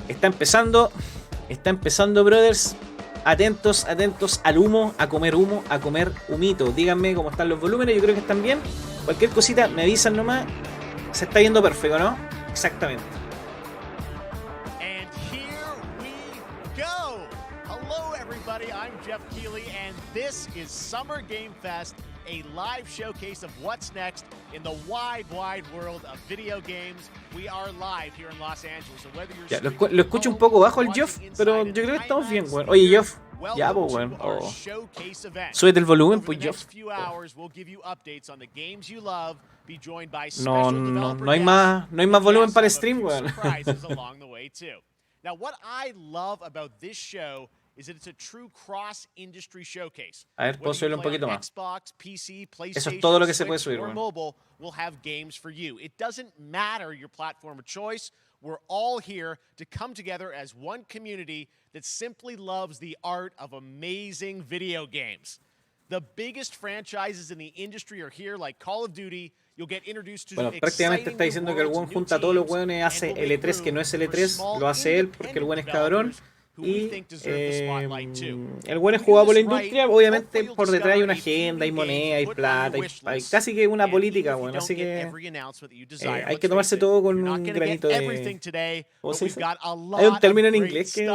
Está empezando, brothers. Atentos, atentos al humo, a comer humito. Díganme cómo están los volúmenes, yo creo que están bien. Cualquier cosita me avisan nomás. Se está viendo perfecto, ¿no? Exactamente. And here we go. Hello everybody, I'm Jeff Keighley and this is Summer Game Fest, a live showcase of what's next in the wide world of video games. We are live here in Los Angeles. So whether you're ya, lo escucho un poco bajo el Jeff, pero yo creo que estamos bien, weón. Oye, Jeff, ya, pues, weón. Oh. Súbete el volumen, pues, Jeff. No hay más volumen para el stream, weón. Now, what I love about this show is that it's a true cross-industry showcase. A ver, puedo subirlo un poquito más. Xbox, PC, Eso es todo lo que se puede subir, or mobile will have games for you. It doesn't matter your platform of choice. We're all here to come together as one community that simply loves the art of amazing video games. The biggest franchises in the industry are here, like Call of Duty. You'll get introduced to bueno, prácticamente está diciendo que el buen junta a todos los weones, hace L3 que no es L3, lo hace él porque el buen es cabrón. Y el buen es jugado por la industria, obviamente por detrás hay una agenda, hay moneda, hay plata, hay casi que una política, bueno, así que hay que tomarse todo con un granito de... ¿Cómo se dice? Hay un término en inglés que...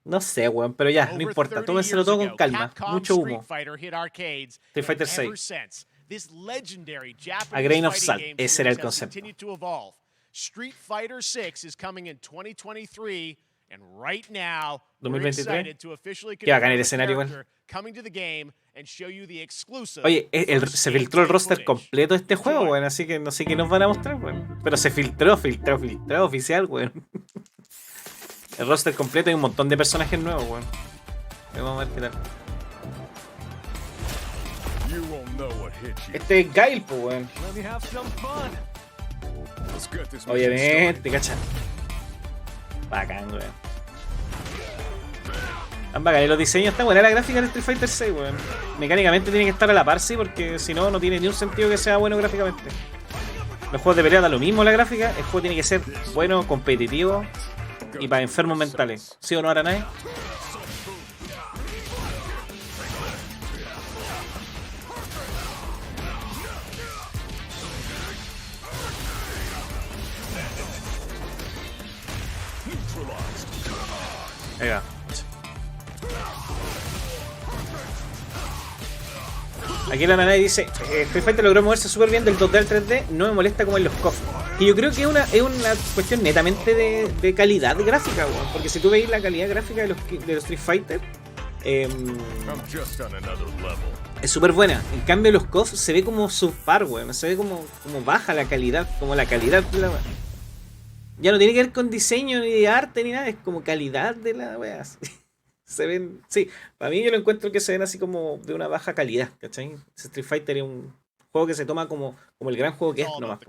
no sé, weón, pero ya, no importa, tómenselo todo con calma, mucho humo. Street Fighter 6. A grain of salt, ese era el concepto. Street Fighter 6 is coming in 2023, and right now, 2023. we're excited to officially Qué bacán el escenario, igual. coming to the game and show you the exclusive. Oye, se filtró el roster completo de este juego, weón, así que no sé qué nos van a mostrar, weón. Pero se filtró oficial, weón. El roster completo y un montón de personajes nuevos, weón. Vamos a ver qué tal. Este es Gail, pues, weón. Obviamente, cacha. Bacán, weón. Están bacanes los diseños, está buena la gráfica del Street Fighter 6, weón. Mecánicamente tiene que estar a la par, sí, porque si no, no tiene ni un sentido que sea bueno gráficamente. Los juegos de pelea da lo mismo la gráfica, el juego tiene que ser bueno, competitivo y para enfermos mentales. ¿Sí o no, Aranai? Ahí va. Aquí la Nanai dice, Street Fighter logró moverse súper bien del 2D al 3D, no me molesta como en los KOF. Y yo creo que es una cuestión netamente de calidad gráfica, weón. Porque si tú veis la calidad gráfica de los Street Fighter, es súper buena. En cambio los KOF se ve como subpar, weón. Se ve como baja la calidad, como la calidad de la weón. Ya no tiene que ver con diseño ni de arte ni nada, es como calidad de la wea. Se ven, sí, para mí yo lo encuentro que se ven así como de una baja calidad, ¿cachai? Street Fighter es un juego que se toma como el gran juego que es nomás.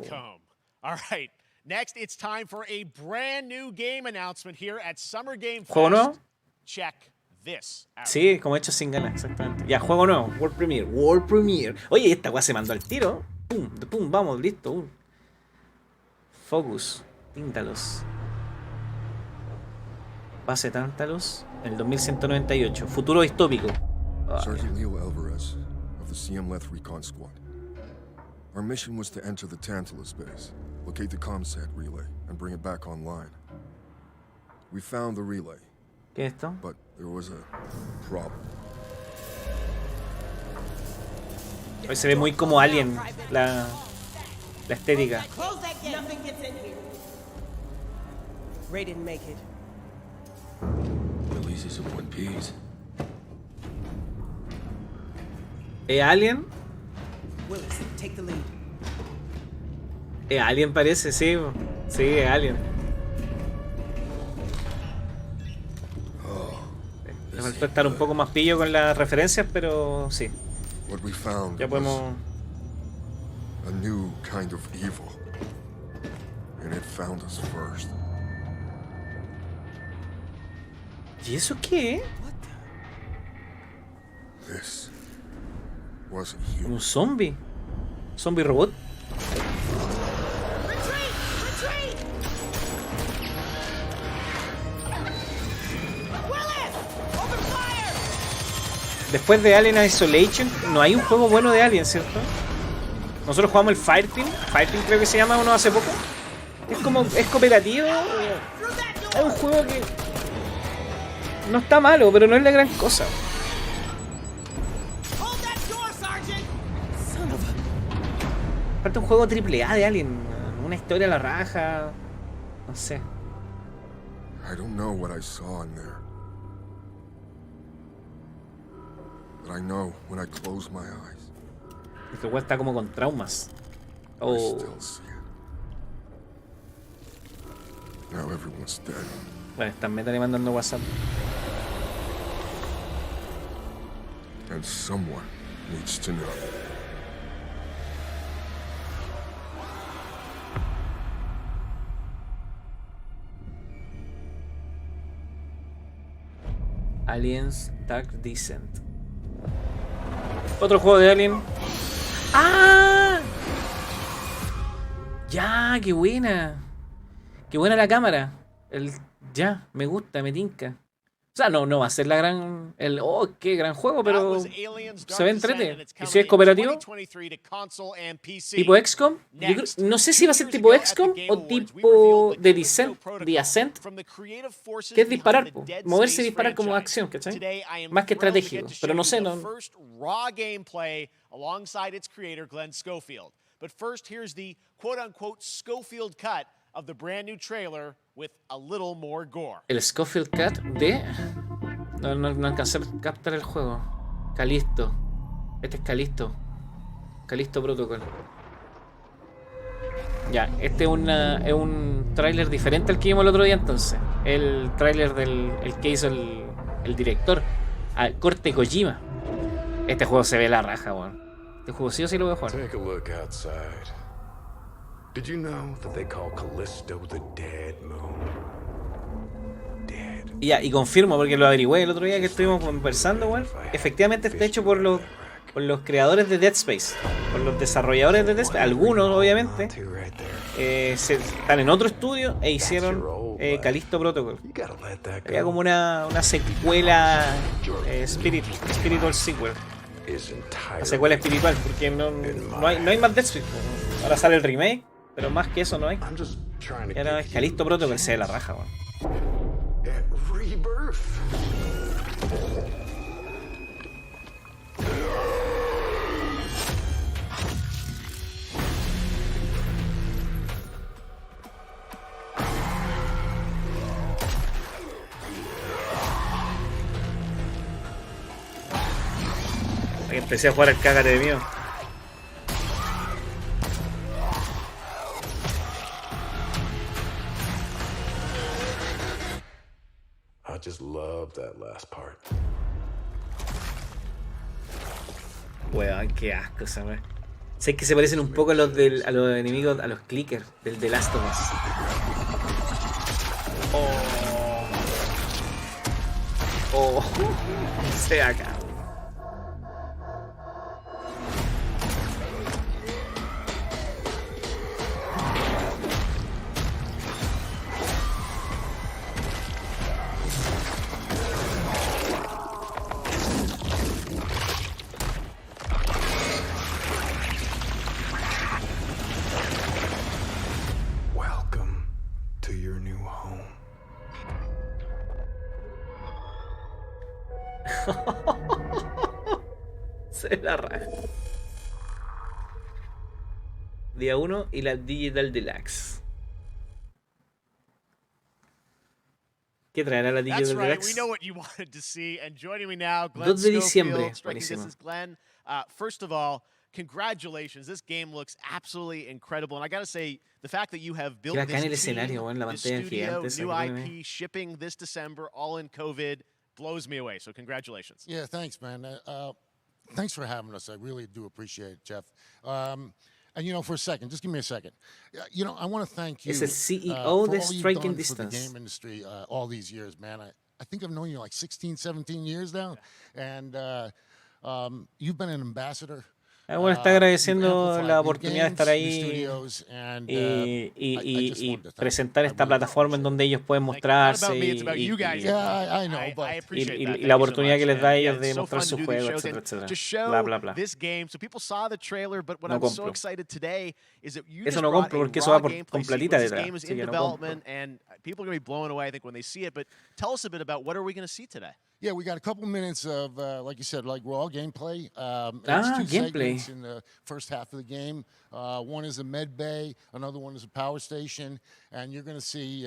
Alright, next it's time for a brand new game announcement here at Summer Game Fest. ¿Juego nuevo? Check this out. Sí, como hecho sin ganas, exactamente. Ya, juego nuevo, World Premiere. Oye, esta wea se mandó al tiro. Pum, vamos, listo. Focus. Tíntalos. Base Tántalos en el 2198. Futuro distópico. Sergeant Leo Alvarez of the CM Leth Recon Squad. Our mission was to enter the Tantalus base, locate the ComSat relay, and bring it back online. We found the relay. ¿Qué es esto? But there was a problem. Hoy se ve muy como Alien la estética. Ray didn't make it. At least he's in one piece. ¿Alien? Willis, take the lead. Alien parece, sí. Sí, es Alien. Me faltó estar un poco más pillo con las referencias, pero sí. What we found Ya podemos... a new kind of evil. And it found us first. ¿Y eso qué? This wasn't human. ¿Un zombie? ¿Zombie robot? después de Alien Isolation, no hay un juego bueno de Alien, ¿cierto? Nosotros jugamos el Fireteam creo que se llama uno hace poco. Es cooperativo. Es un juego que no está malo, pero no es la gran cosa. Falta un juego AAA de Alien, una historia a la raja, no sé. I don't know what I saw in there. But I know when I close my eyes. Este juego está como con traumas. I Oh, still see it. Now everyone's dead. bueno, están meta mandando WhatsApp. And someone needs to know. Aliens Dark Descent. Otro juego de Alien. ¡Ah! Ya, qué buena. Qué buena la cámara. Ya, me gusta, me tinca. O sea, no va a ser la gran. Qué gran juego, pero se ve entrete. Y si es cooperativo, tipo XCOM. No sé si va a ser tipo XCOM o tipo de The Ascent, que es disparar, moverse y disparar como acción, ¿cachai? Más que estratégico, pero no sé, no. But first, here's the quote-unquote Schofield cut of the brand new trailer with a little more gore. El Schofield Cut de... No alcancé a captar el juego. Calisto. Este es Calisto. Calisto Protocol. Ya, este es un tráiler diferente al que vimos el otro día entonces. El tráiler del que hizo el director. Corte Kojima. Este juego se ve la raja, weón. Este juego sí o sí lo voy a jugar. Take a look outside. Did you know that they call Callisto the dead moon? Dead. Y confirmo, porque lo averigüé el otro día que estuvimos conversando, weón. Efectivamente está hecho por los creadores de Dead Space. Por los desarrolladores de Dead Space. Algunos, obviamente. Están en otro estudio e hicieron Callisto Protocol. Había como una secuela spiritual sequel. La secuela espiritual, porque no hay más Dead Space. Ahora sale el remake, pero más que eso no hay. Y ahora es Callisto Protocol, se ve la raja, weón. Empecé a jugar al cágate de mío. I just love that last part. Weón, qué asco esa weón. Sé que se parecen un poco a los enemigos, a los clickers del The Last of Us. Oh. Se acá. Se la raja. Día 1 y la Digital Deluxe. ¿Qué traerá la Digital Deluxe? 2 de diciembre. Buenísimo. First of all, congratulations. This game looks absolutely incredible. And I gotta say, the fact that you have built this team, escenario, bueno, la this pantalla studio, gigante, new IP, shipping this December, all in COVID, blows me away. So congratulations. Yeah, thanks, man. Thanks for having us. I really do appreciate it, Jeff. And you know, for a second, just give me a second. You know, I want to thank you. Es el CEO for all de you've Striking done Distance. for the game industry all these years, man. I think I've known you like 16, 17 years now. And you've been an ambassador Bueno, está agradeciendo la oportunidad de estar ahí y presentar esta plataforma en donde ellos pueden mostrarse y la oportunidad que les da a ellos de mostrar su juego, etcétera, etcétera. Bla, bla, bla. No compro. Eso no compro porque eso va con platita detrás. Así que no compro. People are going to be blown away, I think, when they see it. But tell us a bit about what are we going to see today? Yeah, we got a couple minutes of, like you said, like raw gameplay. It's 2 gameplay. segments in the first half of the game. One is a med bay, another one is a power station, and you're going to see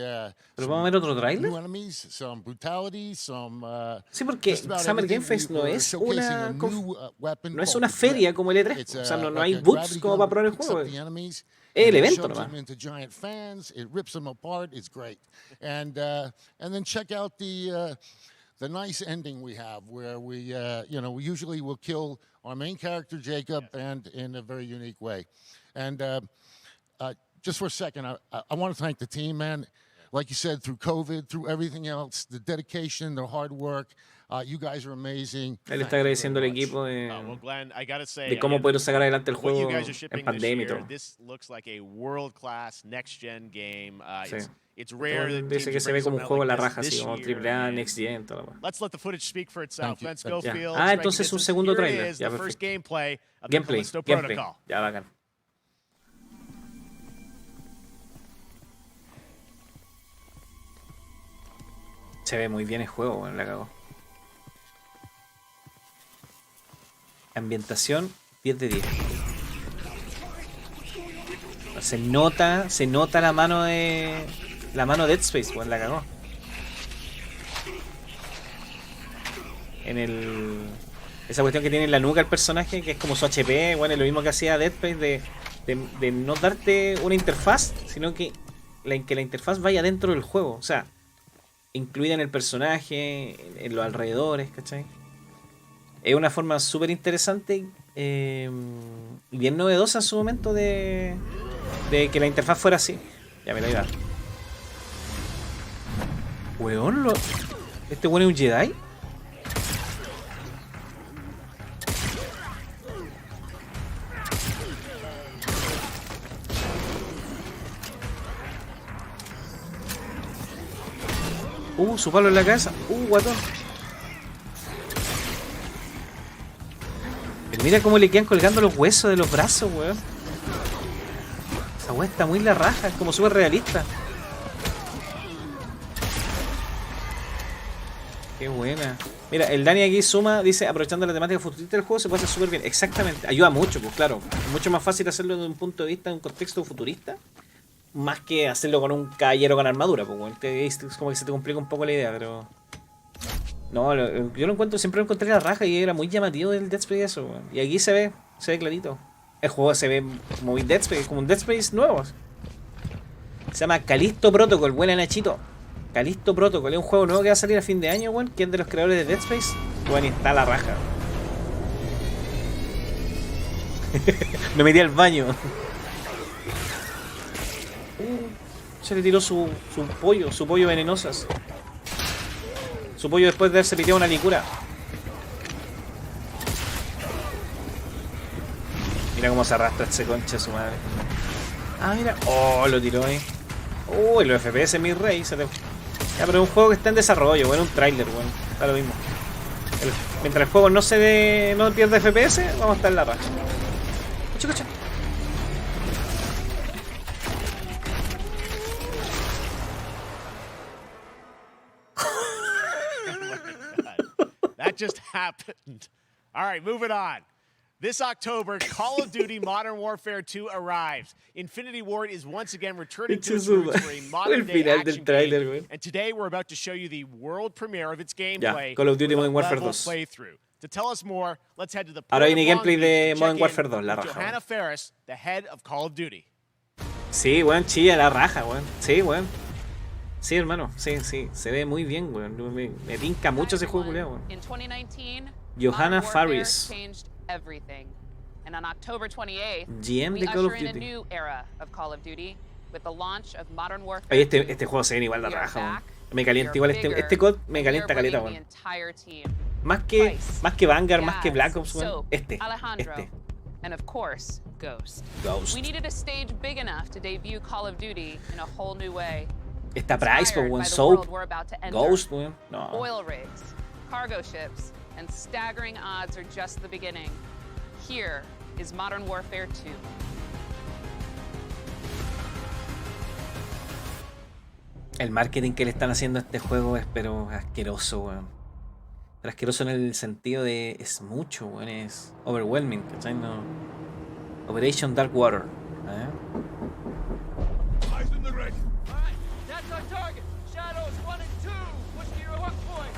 ¿Pero vamos a ver otro tráiler? new enemies, some brutality, some. Sí, porque just about Summer Game everything. Fest no We're es showcasing una a new, weapon no es called una the feria Grip. como el E3. It's, O sea, no like hay a booths gravity como gun para probar el that picks juego. up the enemies, Es el and it evento shoves nomás. them into giant fans. It rips them apart. It's great, and then check out the nice ending we have, where we we usually will kill our main character Jacob, and in a very unique way. And just for a second, I want to thank the team, man. Like you said, through COVID, through everything else, the dedication, the hard work. You guys are amazing. Él está agradeciendo al equipo de Glenn, I gotta say, cómo poder sacar adelante el what you juego guys are en shipping pandemia y this year, todo. this looks like a world-class next-gen game. Sí. It's rare that Dice teams que se ve bring como un something juego a la like raja, this así como year, AAA, and Next Gen, toda la wea. Let's let the footage speak for itself. Thank you. Glenn Ya. Schofield. Entonces un segundo Here tráiler. is Ya, the first perfecto. gameplay of the Gameplay, Callisto gameplay. Protocol. Ya, bacán. Se ve muy bien el juego, bueno, la cagó. Ambientación 10 de 10. Se nota la mano de Dead Space, bueno, la cagó. Esa cuestión que tiene en la nuca el personaje, que es como su HP, bueno, es lo mismo que hacía Dead Space de no darte una interfaz, sino que la interfaz vaya dentro del juego, o sea, incluida en el personaje, en los alrededores, ¿cachai? Es una forma súper interesante y bien novedosa en su momento de que la interfaz fuera así. Ya me lo iba a dar. Weón, ¿este weón es un Jedi? Su palo en la cabeza. Guatón. Pero mira cómo le quedan colgando los huesos de los brazos, weón. Esa weá está muy la raja, es como súper realista. Qué buena. Mira, el Dani aquí suma, dice, aprovechando la temática futurista del juego, se puede hacer súper bien. Exactamente, ayuda mucho, pues claro. Es mucho más fácil hacerlo desde un punto de vista, de un contexto futurista, más que hacerlo con un caballero con armadura, pues bueno, es como que se te complica un poco la idea, pero... No, yo lo encuentro, siempre lo encontré la raja y era muy llamativo del Dead Space eso, bueno. Y aquí se ve clarito. El juego se ve como un Dead Space, como un Dead Space nuevo. Se llama Callisto Protocol, buena Nachito. Callisto Protocol, es un juego nuevo que va a salir a fin de año, weón, que es de los creadores de Dead Space. Bueno, y está la raja. Me metí al baño. Se le tiró su pollo venenosas. Su pollo después de haberse piteado una licura. Mira cómo se arrastra ese concha su madre. Ah, mira. Oh, lo tiró ahí. Uy, los FPS, mi rey. Ya, pero es un juego que está en desarrollo, bueno, un tráiler, bueno. Está lo mismo. Mientras el juego no pierde FPS, vamos a estar en la racha. Coche. That just happened. All right, moving on. This October, Call of Duty Modern Warfare 2 arrives. Infinity Ward is once again returning to its roots for a modern-day action game. And today we're about to show you the world premiere of its gameplay. Call of Duty with a Modern Warfare level 2. playthrough. To tell us more, let's head to the Ahora port viene of Long gameplay Beach de to Modern check Warfare in 2, la with raja. Johanna Ferris, the head of Call of Duty. Sí, weón, chilla la raja, weón. Sí, weón. Sí, hermano. Sí. Se ve muy bien, weón. Me tinca mucho ese juego, weón. Johanna Ferris. And on October 28th, GM we de Call of usher in a Duty. new era of Call of Duty with the launch of Modern Warfare. Oye, 2. este juego se ve igual de We are raja, weón. back, Me calienta we igual are bigger, este COD me and we calienta are caleta, bringing the weón. entire team. Más que Vanguard, más que Black Ops, weón. Soap, Este. Alejandro, and of course, Ghost. Ghost. We needed a stage big enough to debut Call of Duty in a whole new way. Esta Price, pues, Inspired weón. by the Soap. world we're about to enter. Ghost, weón. No. Oil rigs, cargo ships, and staggering odds are just the beginning. Here is Modern Warfare 2. El marketing que le están haciendo a este juego es pero asqueroso, weón. Pero asqueroso en el sentido de es mucho, weón. Es overwhelming, ¿cachai? No. Operation Dark Water. Eyes in the red. Alright, that's our target. Shadows 1 and 2. Push to your hook point.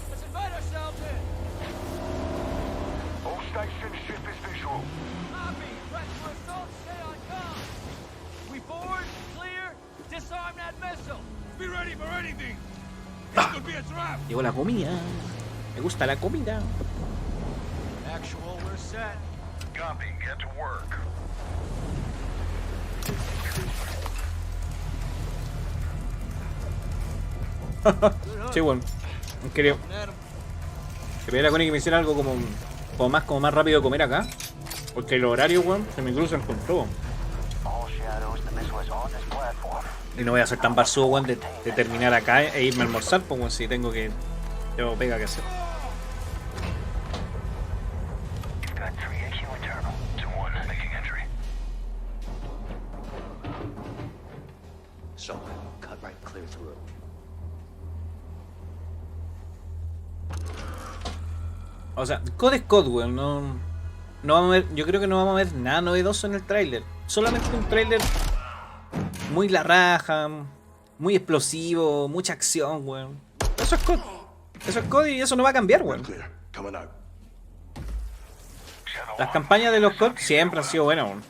Let's invite ourselves in. All station ship is visual. Copy. Press for assault. Stay on comm. We board, clear, disarm that missile. Be ready for anything. This could be a trap. Llegó la comida. Me gusta la comida. Actual, we're set. Copy, get to work. Sí, bueno. Quería pedir a Connie que me hiciera algo como más rápido de comer acá. Porque el horario, weón, se me cruzan con todo. Y no voy a ser tan barzudo, weón, de terminar acá e irme a almorzar, pues, weón, si tengo pega que hacer. So, cut right clear through. O sea, COD es COD, weón, no vamos a ver, yo creo que no vamos a ver nada novedoso en el tráiler. Solamente un tráiler muy la raja, muy explosivo, mucha acción, weón. Eso es COD. Eso es COD y eso no va a cambiar, weón. Las campañas de los COD siempre han sido buenas, weón.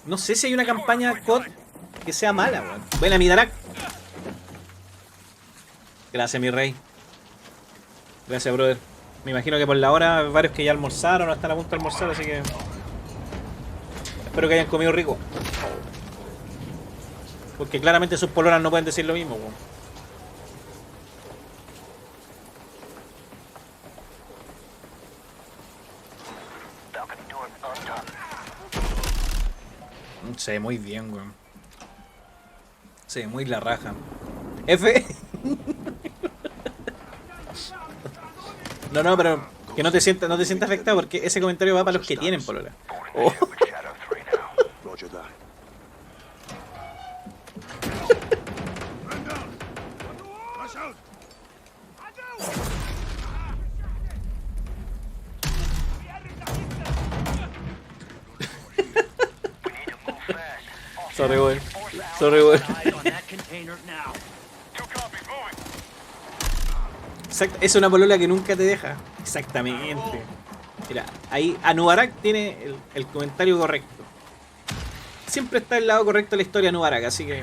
No sé si hay una campaña COD que sea mala, weón. Buena, mi Darak. Gracias, mi rey. Gracias, brother. Me imagino que por la hora hay varios que ya almorzaron o están a punto de almorzar, así que espero que hayan comido rico. Porque claramente sus poloras no pueden decir lo mismo, weón. Se ve muy bien, weón. Se ve muy la raja. F. No, pero que no te sientas afectado porque ese comentario va para los que tienen polola. Oh. Sorry, weón. Exacto, es una polola que nunca te deja. Exactamente. Mira, ahí Anubarak tiene el comentario correcto. Siempre está el lado correcto de la historia de Anubarak, así que...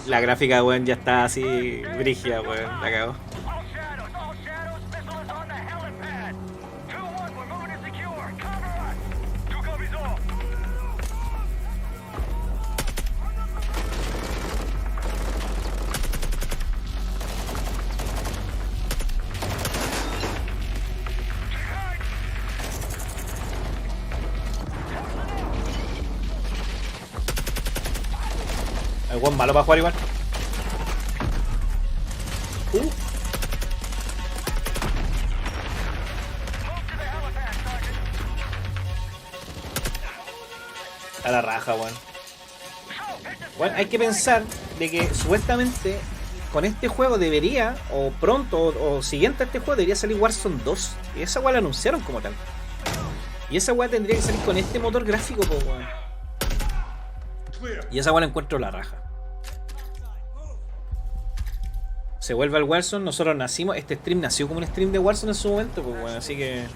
La gráfica, weón, ya está así brígida, weón, la cago. El buen malo para jugar igual. A la raja, weón. Bueno, hay que pensar de que supuestamente con este juego debería, o pronto, o siguiente a este juego, debería salir Warzone 2. Y esa weá la anunciaron como tal. Y esa weá tendría que salir con este motor gráfico, po, weón. Y esa weá la encuentro la raja. Se vuelve al Warzone, nosotros nacimos, este stream nació como un stream de Warzone en su momento, pues bueno, así que...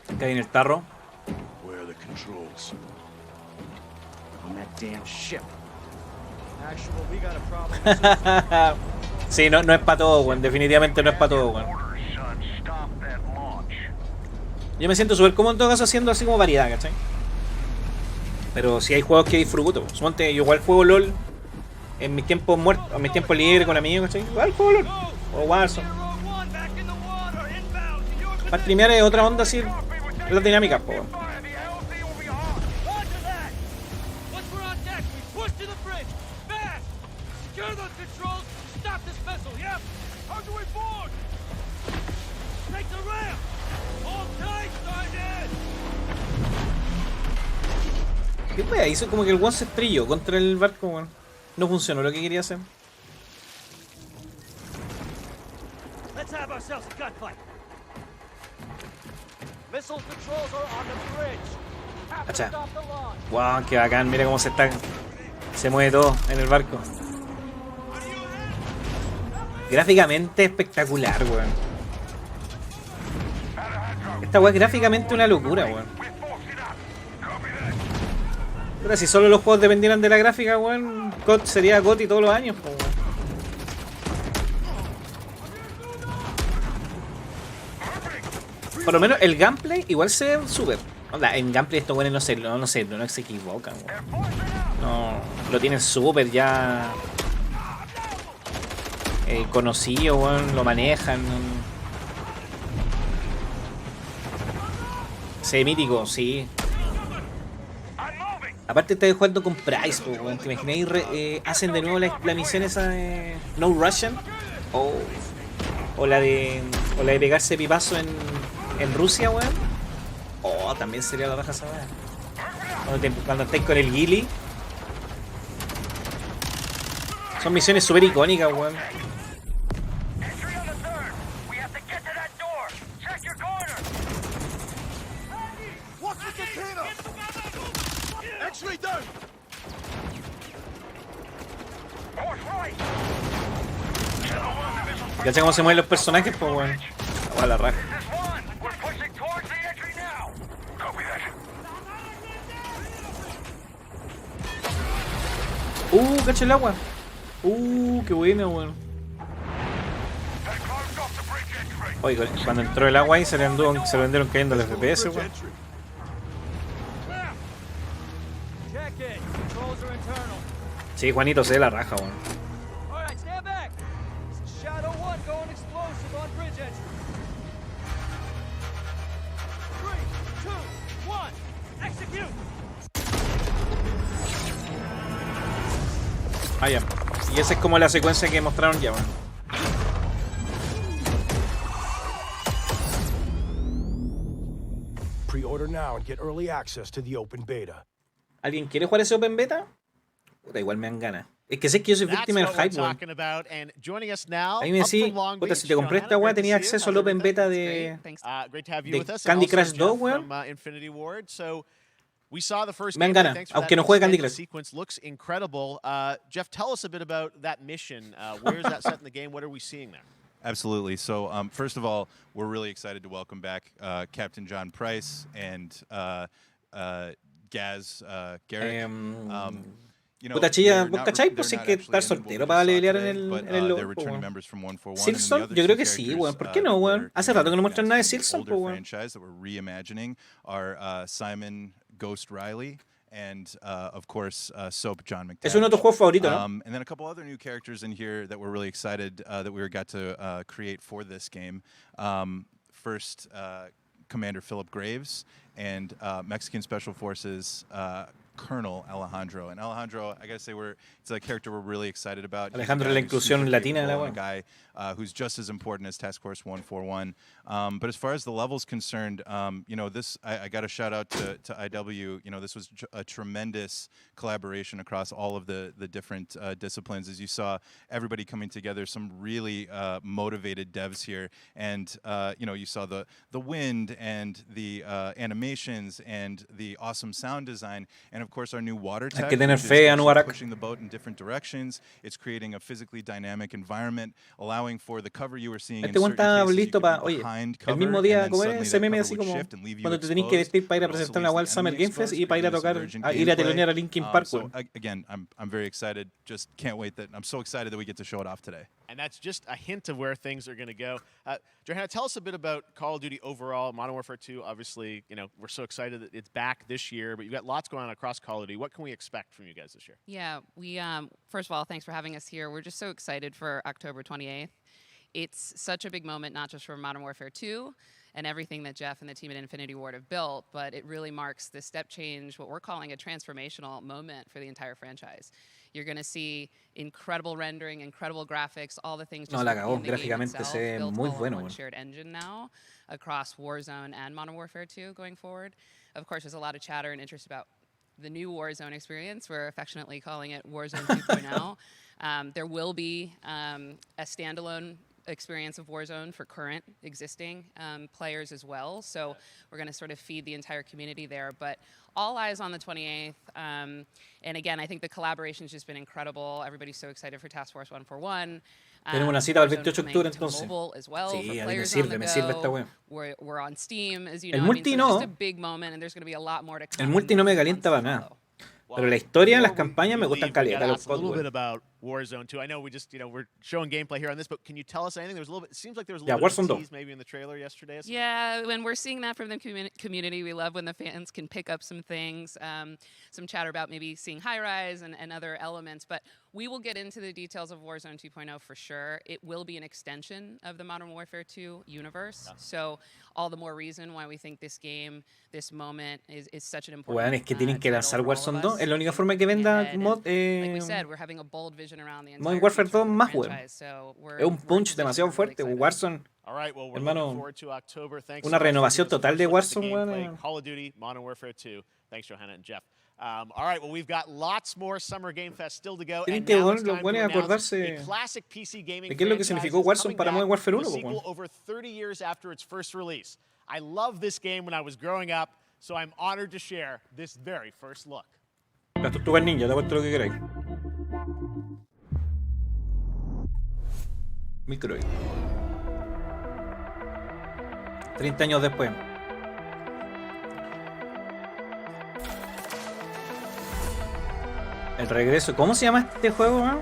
Acá viene el tarro. Sí, no es para todo, weón. Definitivamente no es para todo, weón. Yo me siento súper cómodo en todo caso haciendo así como variedad, ¿cachai? Pero si hay juegos que disfruto. Suponte, yo igual juego LOL en mis tiempos muertos, en mis tiempos libres con amigos, ¿cachai? Igual juego LOL. O Warzone. Para streamear es otra onda así. Es la dinámica, po. ¿Qué wea? Hizo como que el one se estrelló contra el barco, weón. No funcionó lo que quería hacer. Let's have ourselves a gunfight. Missile controls are on the bridge. Have to Acha. stop the launch. Wow, qué bacán, mira cómo se mueve todo en el barco. Gráficamente espectacular, weón. Esta weá es gráficamente una locura, weón. Pero si solo los juegos dependieran de la gráfica, weón, COD sería GOTY todos los años, weón. Por lo menos el gameplay igual se ve súper. En gameplay estos weones no se equivocan, weón. No, lo tienen súper ya conocido, weón, lo manejan. Se ve mítico, sí. Aparte estoy jugando con Price, weón. ¿Te imagináis? Hacen de nuevo la misión esa de No Russian. O la de pegarse pipazo en Rusia, weón. Oh, también sería la raja esa weón. Cuando estáis con el Gilly. Son misiones súper icónicas, weón. Ya sé cómo se mueven los personajes, pues weón. A la raja. Cacha el agua. Qué buena, weón. Oye, cuando entró el agua ahí se le vendieron cayendo los FPS, weón. Sí, Juanito, se ve la raja, weón. Ah, ya. Y esa es como la secuencia que mostraron ya, weón. Pre-order now and get early access to the open beta. ¿Alguien quiere jugar ese Open Beta? Puta, igual me dan ganas. Es que sé que yo soy víctima del hype, weón. A mí me decís, puta, si te compré esta weá, tenía acceso al Open Beta de Candy Crush 2, weón. Me dan ganas, aunque no juegue Candy Crush. Jeff, tell us a bit about that mission. Where is that set in the game? What are we seeing there? Absolutely. So, first of all, we're really excited to welcome back Captain John Price and Gaz Garrick. Puta chilla, ¿vos cachai? Pues si es que estar soltero para levelear en el logo, weón. Silson, yo creo que sí, weón. ¿Por qué no, weón? Hace rato que no muestran nada de Silson, pues, weón. Simon Ghost Riley. And of course, Soap John McTavish. Es uno de tus juegos favoritos, ¿no? And then a couple other new characters in here that we're really excited that we got to create for this game. First, Commander Philip Graves and Mexican Special Forces Colonel Alejandro. And Alejandro, I gotta say, it's a character we're really excited about. Alejandro, la inclusión latina de la a guy who's just as important as Task Force 141. But as far as the levels concerned, you know, this I got a shout out to IW. You know, this was a tremendous collaboration across all of the different disciplines. As you saw, everybody coming together, some really motivated devs here, and you know, you saw the wind and the animations and the awesome sound design, and of course our new water tech, que tener fe, pushing the boat in different directions. It's creating a physically dynamic environment, allowing for the cover you were seeing. Este one está listo para, oye, el mismo día, como es ese meme así como cuando te tenés que vestir para ir a presentar una Wild Summer Game Fest y para ir a tocar, ir a telonear a Linkin Park. So again, I'm very excited. Just can't wait that I'm so excited that we get to show it off today. And that's just a hint of where things are going to go. Johanna, tell us a bit about Call of Duty overall. Modern Warfare 2, obviously, we're so excited that it's back this year, but you've got lots going on across Call of Duty. What can we expect from you guys this year? Yeah, we first of all, thanks for having us here. We're just so excited for October 28th. It's such a big moment, not just for Modern Warfare 2 and everything that Jeff and the team at Infinity Ward have built, but it really marks this step change, what we're calling a transformational moment for the entire franchise. You're going to see incredible rendering, incredible graphics, all the things. No, la cagó. Gráficamente se ve muy bueno. One shared engine now across Warzone and Modern Warfare 2 going forward. Of course, there's a lot of chatter and interest about the new Warzone experience. We're affectionately calling it Warzone 2.0. There will be a standalone experience of Warzone for current existing players as well. So we're going to sort of feed the entire community there. But all eyes on the 28th. And again, I think the collaboration's just been incredible. Everybody's so excited for Task Force 141. Tenemos una cita el 28 de octubre entonces. As well, sí, a mí me sirve esta wea. We're on Steam, as you know. El multi no. It's a big moment, and there's going to be a lot more to come. El multi no me calienta para nada. Pero la historia, las campañas me gustan caleta. A little bit about Warzone 2. I know we just, we're showing gameplay here on this, but can you tell us anything? There was a little bit. It seems like there was a little bit of tease maybe in the trailer yesterday. Yeah, when we're seeing that from the community, we love when the fans can pick up some things, some chatter about maybe seeing high rise and other elements. But we will get into the details of Warzone 2.0 for sure. It will be an extension of the Modern Warfare 2 universe. Yeah. So all the more reason why we think this game, this moment is such an important. Bueno, es que tienen que lanzar Warzone 2. Es la única forma que venda mod. Like we said, we're having a bold vision around the Modern Warfare 2 más bueno. Es un punch demasiado fuerte. Warzone. Hermano, una renovación total de Warzone, bueno. Call of Duty, Modern Warfare 2. Thanks, Johanna and Jeff. All right, well, we've got lots more Summer Game Fest still to go. Tienen que los buenos acordarse de qué es lo que significó Warzone para Modern Warfare 1. Sequel over 30 years after its first release. I loved this game when I was growing up, so I'm honored to share this very first look. Las tortugas ninja, te cuento lo que queráis. Microid. 30 años después. El regreso. ¿Cómo se llama este juego, man?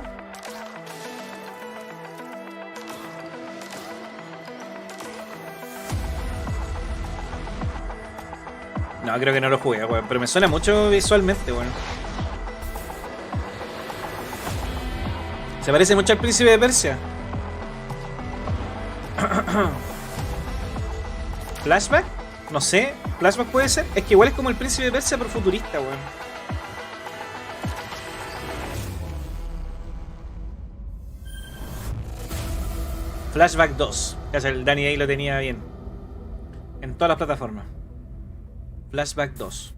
No, creo que no lo jugué, weón. Pero me suena mucho visualmente, weón. Se parece mucho al Príncipe de Persia. ¿Flashback? No sé. ¿Flashback puede ser? Es que igual es como el Príncipe de Persia, pero futurista, weón. Flashback 2. El Danny ahí lo tenía bien. En todas las plataformas. Flashback 2.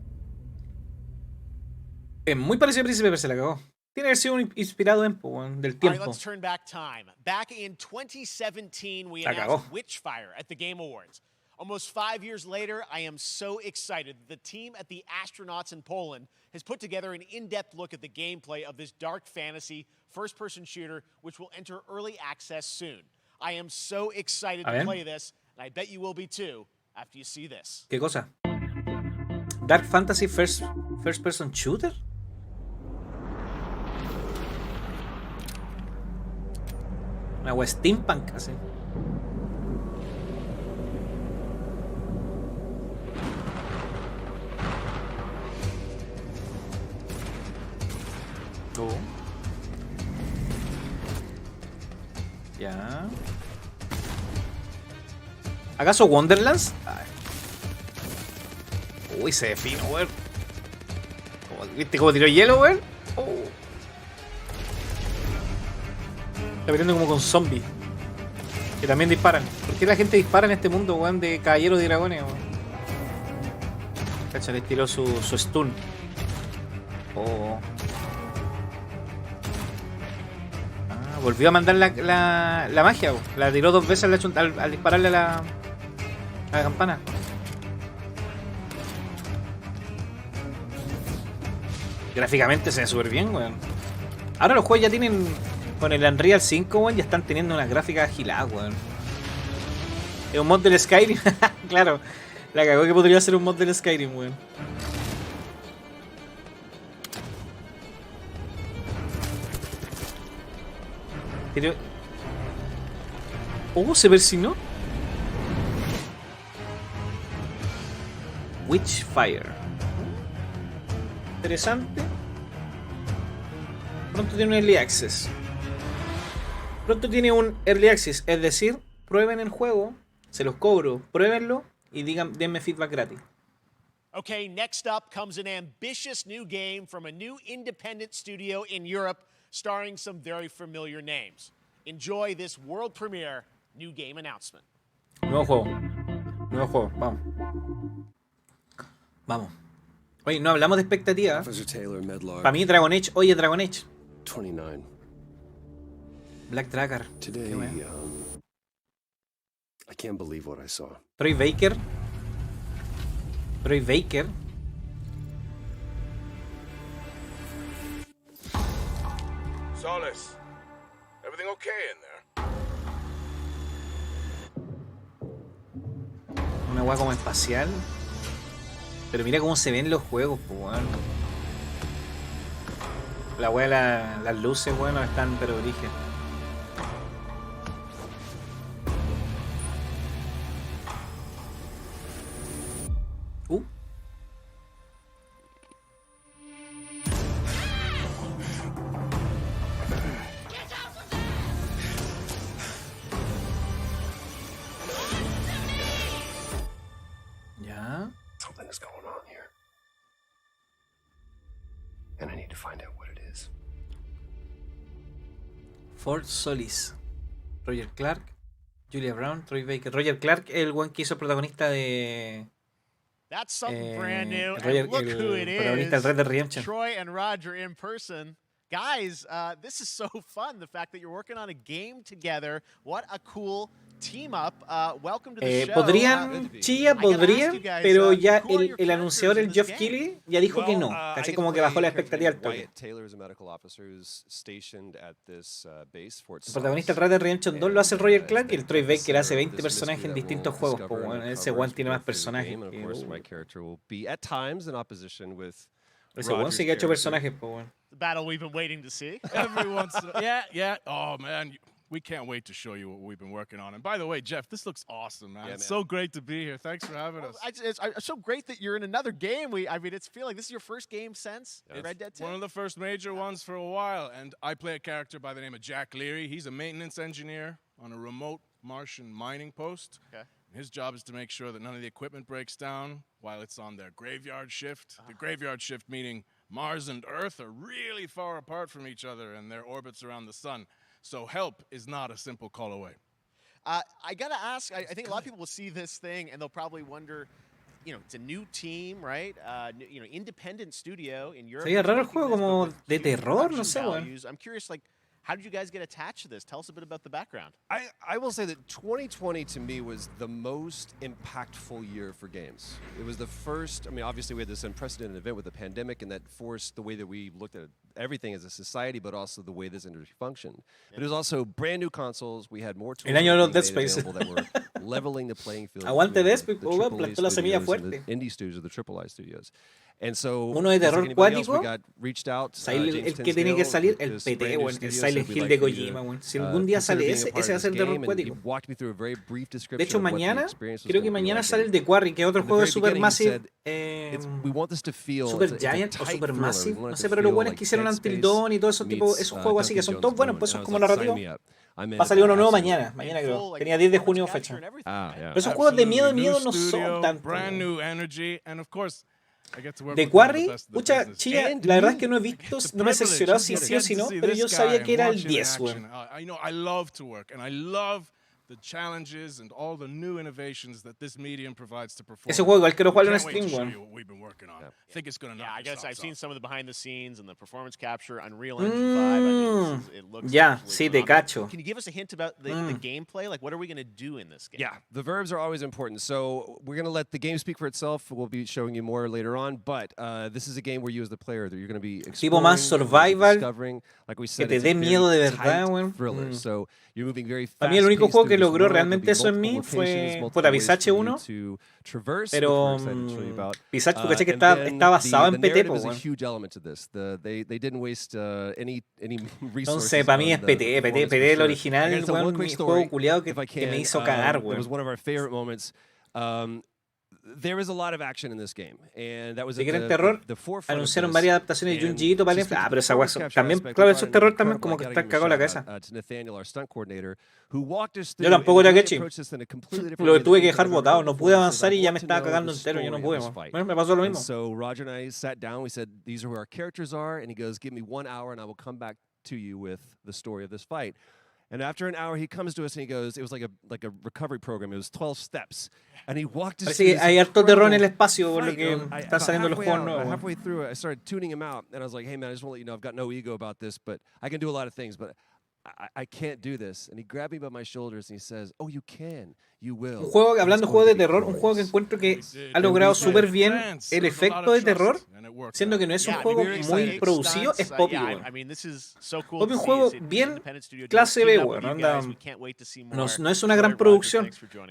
Es muy parecido a Príncipe, pero se la cagó. Tiene que ser inspirado en del tiempo. All right, let's turn back time. Back in 2017, we announced Witchfire at the Game Awards. Almost 5 years later, I am so excited that the team at the Astronauts in Poland has put together an in-depth look at the gameplay of this dark fantasy first-person shooter, which will enter early access soon. I am so excited to play this, and I bet you will be too after you see this. ¿Qué cosa? Dark Fantasy First Person Shooter? Una wea steampunk así. Oh. Ya. ¿Acaso Wonderlands? Ay. Uy, se ve fino, weón. ¿Viste cómo tiró hielo, weón? Oh. Está peleando como con zombies. Que también disparan. ¿Por qué la gente dispara en este mundo, weón, de caballeros y dragones, weón? Cacha, le tiró su stun. Oh. Ah, volvió a mandar la magia, weón. La tiró 2 veces al dispararle a la campana. Gráficamente se ve súper bien, weón. Ahora los juegos ya tienen... Con el Unreal 5, weón, ya están teniendo unas gráficas agiladas, weón. Es un mod del Skyrim. Claro, la cagó que podría ser un mod del Skyrim, weón. Oh, se persignó. Witchfire. Interesante. Pronto tiene un Early Access. Pronto tiene un Early Access. Es decir, prueben el juego. Se los cobro. Pruébenlo. Y digan, denme feedback gratis. Okay, next up comes an ambitious new game from a new independent studio in Europe, starring some very familiar names. Enjoy this world premiere new game announcement. Nuevo juego. Nuevo juego. Vamos. Vamos. Oye, no hablamos de expectativas. Para mí Dragon Age. Oye, Dragon Age. 29. Black Tracker. Today, I can't believe what I saw. Troy Baker. Troy Baker. Solis, everything okay in there? Una hueá como espacial. Pero mira cómo se ven los juegos, pues, weón. La hueá, las luces, bueno, están pero origen. Ya. Something is going on here. And I need to find out what it is. Fort Solis. Roger Clark. Julia Brown. Troy Baker. Roger Clark, el buen que hizo el protagonista de... That's something brand new. Roger, and look who it protagonista del is. Red Dead Redemption. Troy and Roger in person. Guys, this is so fun. The fact that you're working on a game together. What a cool team up. Welcome to the show. Podrían, Chilla, podrían, pero ya el anunciador, el Geoff Keighley, ya dijo que no. Así como que bajó la expectativa al toque. El protagonista del Red Dead Redemption 2 lo hace el Roger Clark y el Troy Baker hace 20 personajes en distintos juegos. Pues, bueno, ese one tiene más personajes. Ese one sí que ha hecho personajes, pues bueno. The battle we've been waiting to see. Every once in a yeah. Oh, man. We can't wait to show you what we've been working on. And by the way, Jeff, this looks awesome, man. It's so great to be here. Thanks for having us. It's so great that you're in another game. I mean, it's feeling this is your first game since Red Dead 2? One of the first major ones for a while. And I play a character by the name of Jack Leary. He's a maintenance engineer on a remote Martian mining post. Okay. His job is to make sure that none of the equipment breaks down while it's on their graveyard shift. The graveyard shift meaning Mars and Earth are really far apart from each other and their orbits around the sun. So help is not a simple call away. I gotta ask, I think a lot of people will see this thing and they'll probably wonder, you know, it's a new team, right? You know, independent studio in Europe. Sería raro el juego como de terror, no sé, weón. I'm curious, like, how did you guys get attached to this? Tell us a bit about the background. I will say that 2020 to me was the most impactful year for games. It was the first, I mean, obviously we had this unprecedented event with the pandemic and that forced the way that we looked at everything as a society, but also the way this industry functioned. But it was also brand new consoles. We had more tools El año de los Dead Space. that were leveling the playing field. Aguante Dead Space, plantó la semilla fuerte. Indie studios, the AAA studios. And so, uno de terror cuático, el que tiene que salir, el PT, bueno, el Silent Hill de Kojima, bueno. Si algún día sale ese va a ser el terror cuático. De hecho, mañana, creo que mañana sale el de Quarry, que es otro juego de Supermassive, Super Giant o Supermassive, no sé, pero los buenos que hicieron Until Dawn y todo eso, tipo, esos juegos así que son todos buenos, pues son como narrativos. Va a salir uno nuevo mañana creo. Tenía 10 de junio fecha. Pero esos juegos de miedo no son tanto. De Quarry, pucha, Chilla, la verdad es que no he visto, no me he cerciorado si sí o si no, pero yo sabía que era el 10, weón. Ese juego igual quiero jugarlo en stream, weón. I guess I've seen some of the behind the scenes and the performance capture, Unreal Engine 5. I mean, it looks ya, sí, te cacho. Can you give us a hint about the gameplay? Like, what are we going to do in this game? Yeah, the verbs are always important. So we're going to let the game speak for itself. We'll be showing you more later on. But this is a game where you as the player, you're going to be exploring, tipo más survival, discovering. Like we said, que te dé miedo de verdad, weón. So you're moving very fast. A mí el único juego que logró realmente eso en mí fue Pisache 1. Pero Pisache, tú caché que está basado en PT, po, weón. Entonces, para mí es PT. PT el original, weón, mi juego culiado que me hizo cagar, weón. There is a lot of action in this game, and that was si quieren terror, anunciaron varias adaptaciones de Junji Ito para el pero esa weá también, claro, eso es terror también, como que está cagado la cabeza. Yo tampoco era Kechi, lo tuve que dejar botado, no pude avanzar y ya me estaba cagando entero, yo no pude, bueno, me pasó lo mismo. So Roger and I sat down, we said, these are who our characters are, and he goes, give me 1 hour and I will come back to you with the story of this fight. And after an hour, he comes to us and he goes, it was like a recovery program. It was 12 steps. And he walked us through. Hay harto terror en el espacio por lo que están saliendo los juegos nuevos. Halfway through it, I started tuning him out. And I was like, hey, man, I just want to let you know, I've got no ego about this, but I can do a lot of things, but I can't do this. And he grabbed me by my shoulders and he says, oh, you can. You will. Un juego, hablando de juegos de terror, un juego que encuentro que ha logrado súper bien el efecto de terror, siendo que no es un juego muy producido, es Poppy, weón. Poppy es un juego bien clase B, weón. No es una gran producción,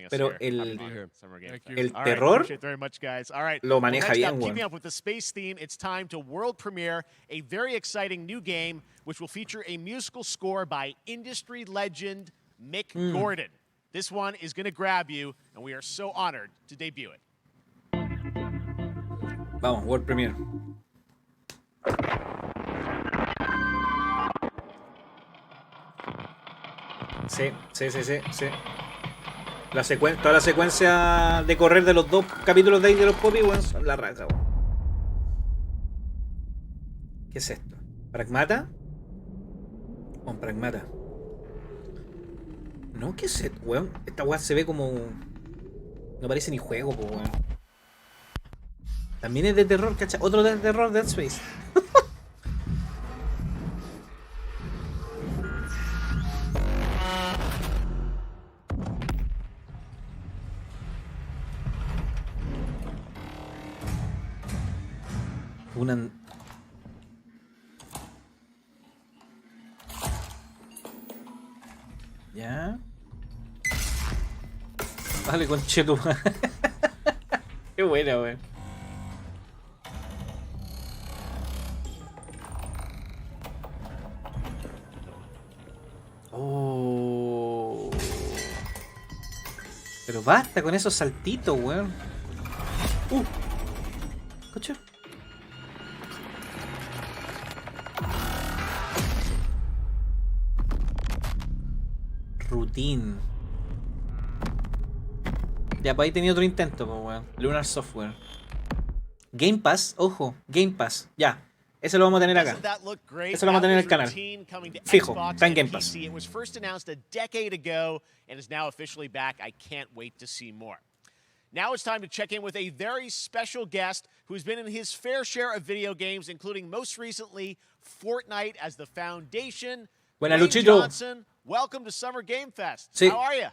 pero el terror lo maneja bien, weón. Which will feature a musical score by industry legend Mick Gordon. This one is going to grab you, and we are so honored to debut it. Vamos, World Premiere. Sí. Toda la secuencia de correr de los 2 capítulos de ahí de los Poppy, weón, son la raja, weón. ¿Qué es esto? ¿Pragmata? Con Pragmata. No, ¿qué es esto, weón? Esta weá se ve como... No parece ni juego, po, weón. También es de terror, ¿cachai? Otro de terror, Dead Space. Ya. Vale, conchetu. Qué buena, weón. Oh. Pero basta con esos saltitos, weón. Coche. Routine. Ya, pues ahí tenía otro intento, pues, weón. Lunar Software. Game Pass, ojo, Game Pass. Ya, ese lo vamos a tener acá. Ese lo vamos a tener en el canal. Fijo, está en Game Pass. It was first announced a decade ago and is now officially back. I can't wait to see more. Now it's time to check in with a very special guest who's been in his fair share of video games, including most recently Fortnite as the foundation. Buena, Luchito. Johnson, welcome to Summer Game Fest. Sí. How are you?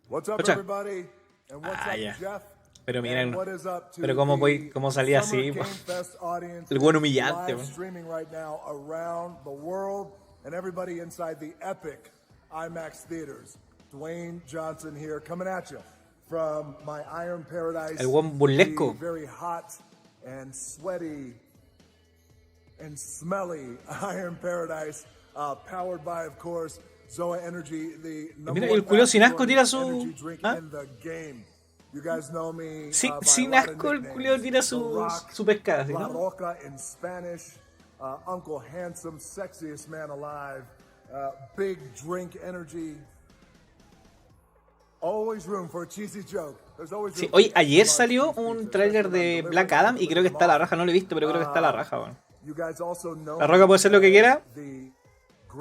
What's up, everybody? And what's up, yeah. Jeff? Pero miren, And what is up to pero cómo salía así, Summer Game Fest audience el buen humillante, live streaming right now around the world and everybody inside the epic IMAX theaters. Dwayne Johnson here, coming at you from my Iron Paradise. El buen burlesco. Very hot and sweaty and smelly Iron Paradise, powered by, of course, Zoa Energy, the number mira, el culo sin asco tira su... ¿Ah? You guys know me, sí, sin asco el culeo tira su pescada, ¿sí, La no? Roca in Spanish, Uncle Handsome, sexiest man alive, big drink energy. Always room for a cheesy joke. There's always Sí, hoy, ayer salió un tráiler de Black Adam y creo que está a la raja, no lo he visto, pero creo que está a la raja, weón. La Roca puede hacer lo que quiera.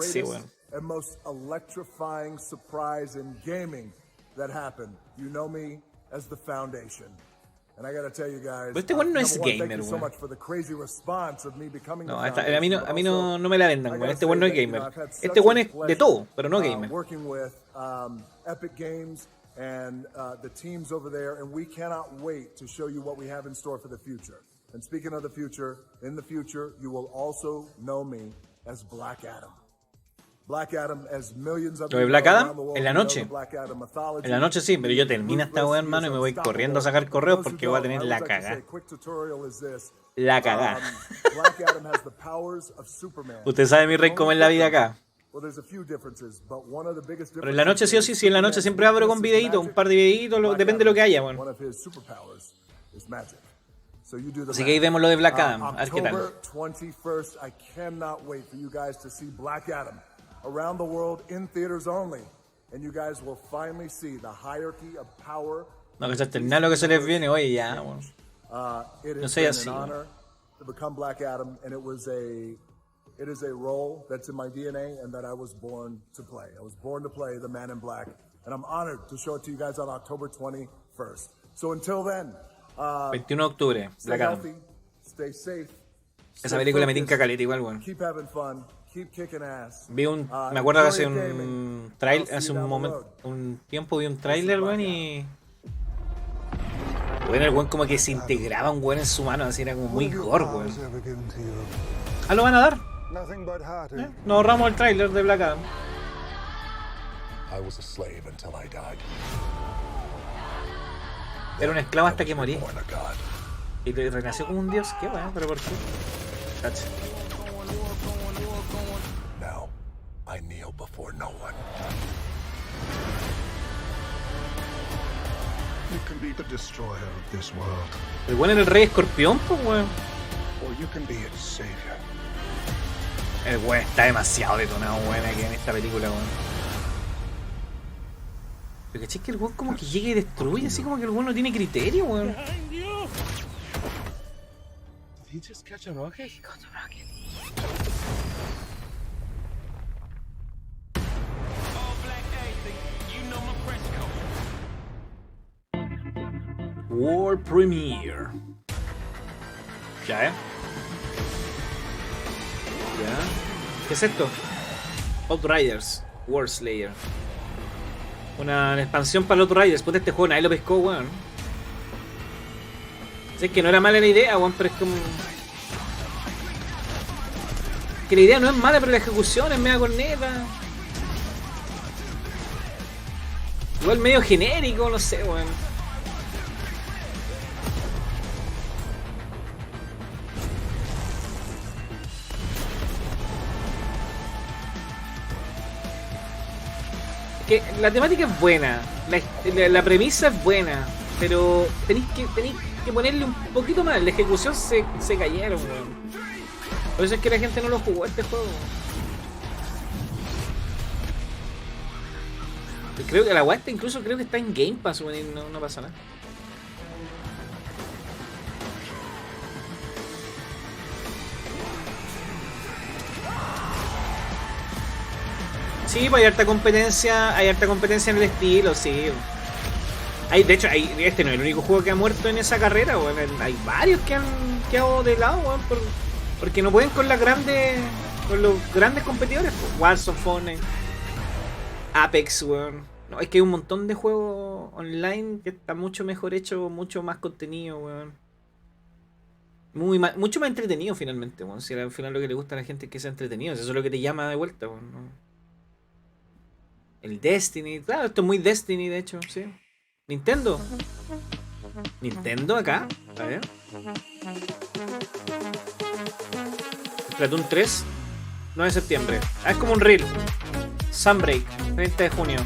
Sí, weón. And most electrifying surprise in gaming that happened. You know me as the Foundation. And I gotta tell you guys, Pero este weón no es gamer, thank you so much for the crazy response of me becoming No, the a mí no me la vendan, weón. Este weón no es gamer. Este weón es de todo, pero no gamer. Working with Epic Games and the teams over there, and we cannot wait to show you what we have in store for the future. And speaking of the future, in the future, you will also know me as Black Adam. Black Adam, as millions of Lo de you Black know Adam, around the world en la who know noche. the Black Adam mythology, En la noche sí, pero yo termino esta weá, hermano, y me voy corriendo a sacar correos porque voy a tener la cagada. La cagada. Usted sabe, mi rey, cómo es la vida acá. Pero en la noche sí o sí, en la noche siempre abro con videitos, un par de videitos, depende de lo que haya, bueno. Así que ahí vemos lo de Black Adam, a ver qué tal. October 21st, I cannot wait for you guys to see Black Adam around the world in theaters only. And you guys will finally see the hierarchy of power. No, que se nada lo que se les viene, oye, ya, bueno. No sé así. To become Black Adam, and it is a role that's in my DNA and that I was born to play. I was born to play the Man in Black, and I'm honored to show it to you guys on October 21st. So until then, 21 de octubre, Black Adam. stay safe. Esa película me tinca caleta igual, bueno. Keep having fun. Keep kicking ass. Vi me acuerdo que hace un tiempo vi un tráiler, weón, y bueno, el weón como que se integraba un weón en su mano, así era como muy gore, weón. Ah, ¿lo van a dar? Nos ahorramos el tráiler de Black Adam. Era un esclavo hasta que morí. Y renació como un dios. ¿Qué weón? ¿Pero por qué? Cacha. Now, I kneel before no one. You can be the destroyer of this world. El weón era el rey escorpión, pues weón. Or you can be its savior. El weón está demasiado detonado, weón, aquí en esta película, weón. Pero caché que el weón como que llega y destruye, así como que el weón no tiene criterio, weón. Did he just catch a rocket? He got a rocket. World Premiere. Ya, Ya. ¿Qué es esto? Outriders, World Slayer. Una expansión para los Outriders. Puta, este juego nadie lo pescó, weón. Sé que no era mala la idea, weón, pero es como... que la idea no es mala, pero la ejecución es media corneta. Igual medio genérico, no sé, weón. Que la temática es buena, la premisa es buena, pero tenéis que ponerle un poquito más. La ejecución se cayeron, weón. Por eso es que la gente no lo jugó este juego. Creo que la guasta incluso creo que está en Game Pass, weón, y no pasa nada. Sí, pues hay harta competencia en el estilo, sí. De hecho, este no es el único juego que ha muerto en esa carrera, weón. Hay varios que han quedado de lado, weón, porque no pueden con los grandes competidores, pues. Warzone, Fortnite, Apex, weón. No, es que hay un montón de juegos online que está mucho mejor hecho, mucho más contenido, weón. Mucho más entretenido finalmente, weón. Si al final lo que le gusta a la gente es que sea entretenido, eso es lo que te llama de vuelta, weón, ¿no? El Destiny, claro, esto es muy Destiny, de hecho, sí. Nintendo acá, a ver. Splatoon 3, 9 de septiembre. Es como un reel. Sunbreak, 30 de junio.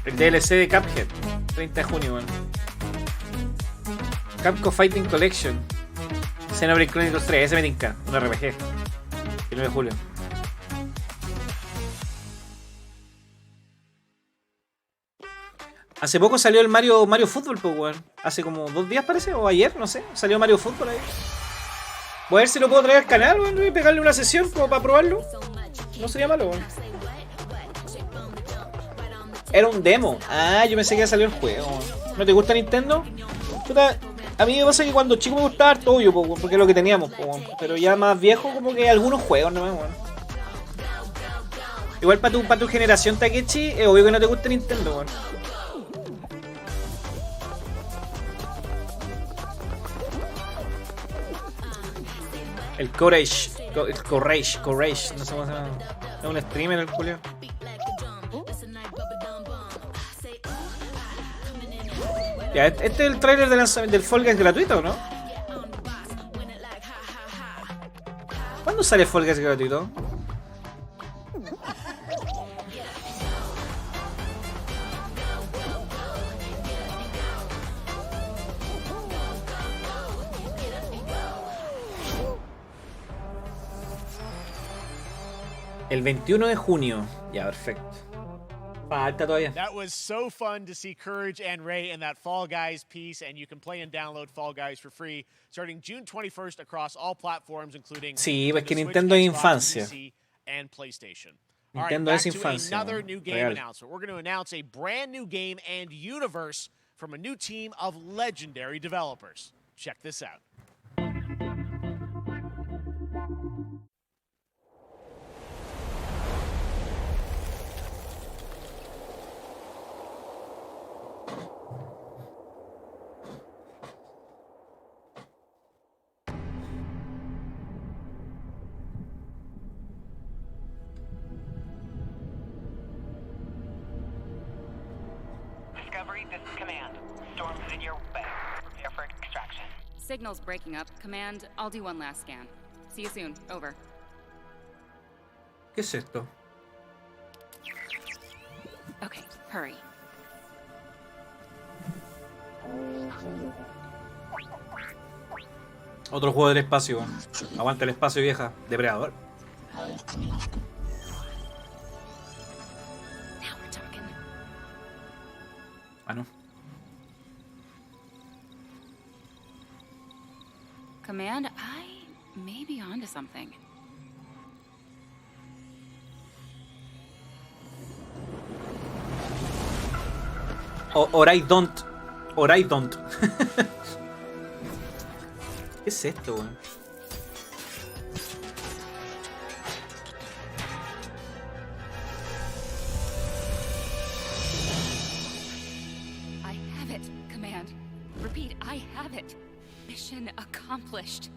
El DLC de Cuphead, 30 de junio, bueno. Capcom Fighting Collection, Xenoblade Chronicles 3, ese me tinca, un RPG. El 9 de julio. Hace poco salió el Mario Fútbol, pues, weón. Hace como 2 días parece, o ayer, no sé. Salió Mario Fútbol ahí. Voy a ver si lo puedo traer al canal, weón, y pegarle una sesión como para probarlo. No sería malo, weón. Era un demo. Ah, yo pensé que ya salió el juego, weón. ¿No te gusta Nintendo? Puta, a mí me pasa que cuando chico me gustaba harto, obvio, po, porque es lo que teníamos, po, weón. Pero ya más viejo, como que algunos juegos nomás, weón. Igual para tu generación, Takechi, es obvio que no te gusta Nintendo, weón. El Courage, no sé cómo se llama. Es un streamer el culio. Ya, este es el tráiler de lanzamiento del Fall Guys gratuito, ¿no? ¿Cuándo sale Fall Guys gratuito? El 21 de junio. Ya, perfecto. Falta todavía. That was so fun to see Courage and Ray in that Fall Guys piece, and you can play and download Fall Guys for free starting June 21st across all platforms, including Sí, es que Switch, Nintendo es Xbox, infancia. PC, and PlayStation. Nintendo All es right, back infancia. to another new game Real. announcement. We're going to announce a brand new game and universe from a new team of legendary developers. Check this out. Discovery, this is Command. Storm's in your way. Prepare for extraction. Signal's breaking up. Command, I'll do one last scan. See you soon. Over. ¿Qué es esto? Okay, hurry. Otro juego del espacio. Aguanta el espacio, vieja. Depredador. Ah, no. Command, I may be onto something. Or I don't. Or I don't. ¿Qué es esto, weón? I have it, Command. Repeat, I have it. Mission accomplished.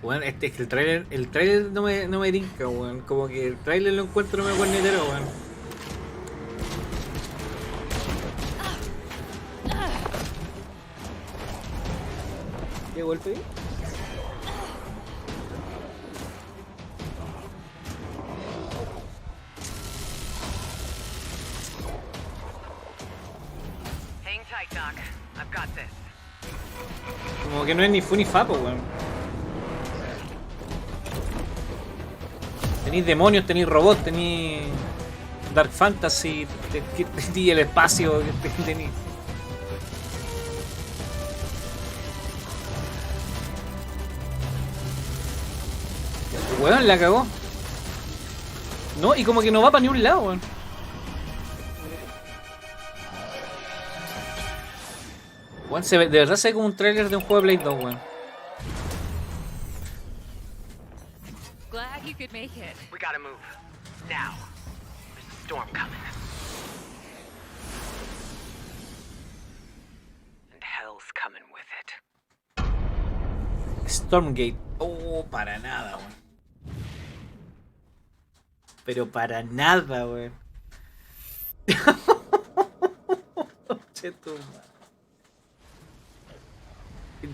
Weón, es que el trailer no me tinca, weón. Como que el trailer lo encuentro medio cornetero, weón. ¿Qué golpe ahí? Hang tight, Doc. I've got this. Como que no es ni fu ni fa, po, weón. Tenéis demonios, tenéis robots, tenéis Dark Fantasy, tenéis el espacio, tenéis... Weón, la cagó. No, y como que no va para ni un lado, weón. Weón, de verdad se ve como un tráiler de un juego de Play 2, weón. Glad you could make it. We gotta move. Now. There's a storm coming. And hell's coming with it. Stormgate. Oh, para nada, weón. Pero para nada, weón.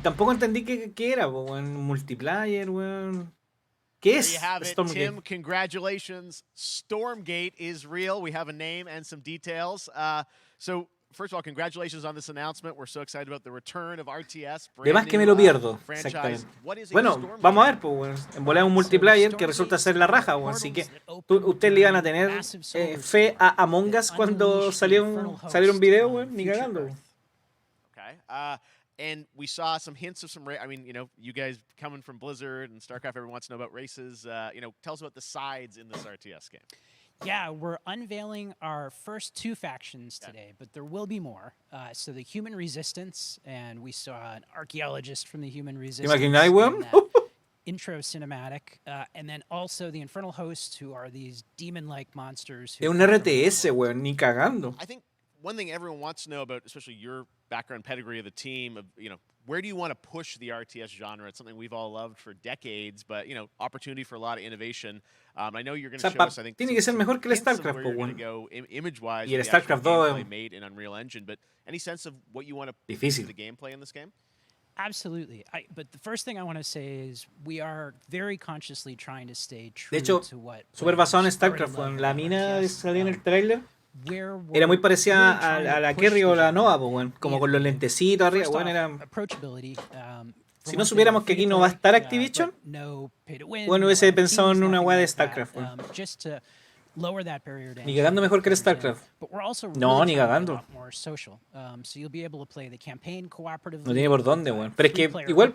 Tampoco entendí qué era, weón. Multiplayer, weón. ¿Qué es There you have it, Stormgate? Tim. Congratulations. Stormgate is real. We have a name and some details. So, first of all, congratulations on this announcement. We're so excited about the return of RTS. De más que me lo pierdo. Exactamente. Bueno, vamos a ver, pues, weón. En volar un multiplayer que resulta ser la raja, weón. Así que ustedes le iban a tener fe a Among Us cuando salieron videos, weón. Ni cagando, weón. Okay. And we saw some hints of some, I mean, you know, you guys coming from Blizzard and StarCraft, everyone wants to know about races. You know, tell us about the sides in this RTS game. Yeah, we're unveiling our first 2 factions today, but there will be more. So the Human Resistance, and we saw an archaeologist from the Human Resistance in that intro cinematic, and then also the Infernal Hosts, who are these demon-like monsters. Es un RTS, weón, ni cagando. I think one thing everyone wants to know about, especially your background pedigree of the team, of, you know, where do you want to push the RTS genre? It's something we've all loved for decades, but, you know, opportunity for a lot of innovation. I know you're going to show us, I think, tiene que ser mejor que el StarCraft, where you're going to go image-wise. Y el StarCraft 2 made in Unreal Engine, but any sense of what you want to difícil. The gameplay in this game? Absolutely. But the first thing I want to say is we are very consciously trying to stay true De hecho, to what súper basado en StarCraft. La mina que salía en el trailer era muy parecida a la Kerry o la Nova, pues, bueno, como con los lentecitos arriba. Bueno, era... Si no supiéramos que aquí no va a estar Activision, bueno, hubiese pensado en una weá de StarCraft. Bueno. Ni cagando mejor que el StarCraft. No, ni cagando. No tiene por dónde, weón. Pero es que igual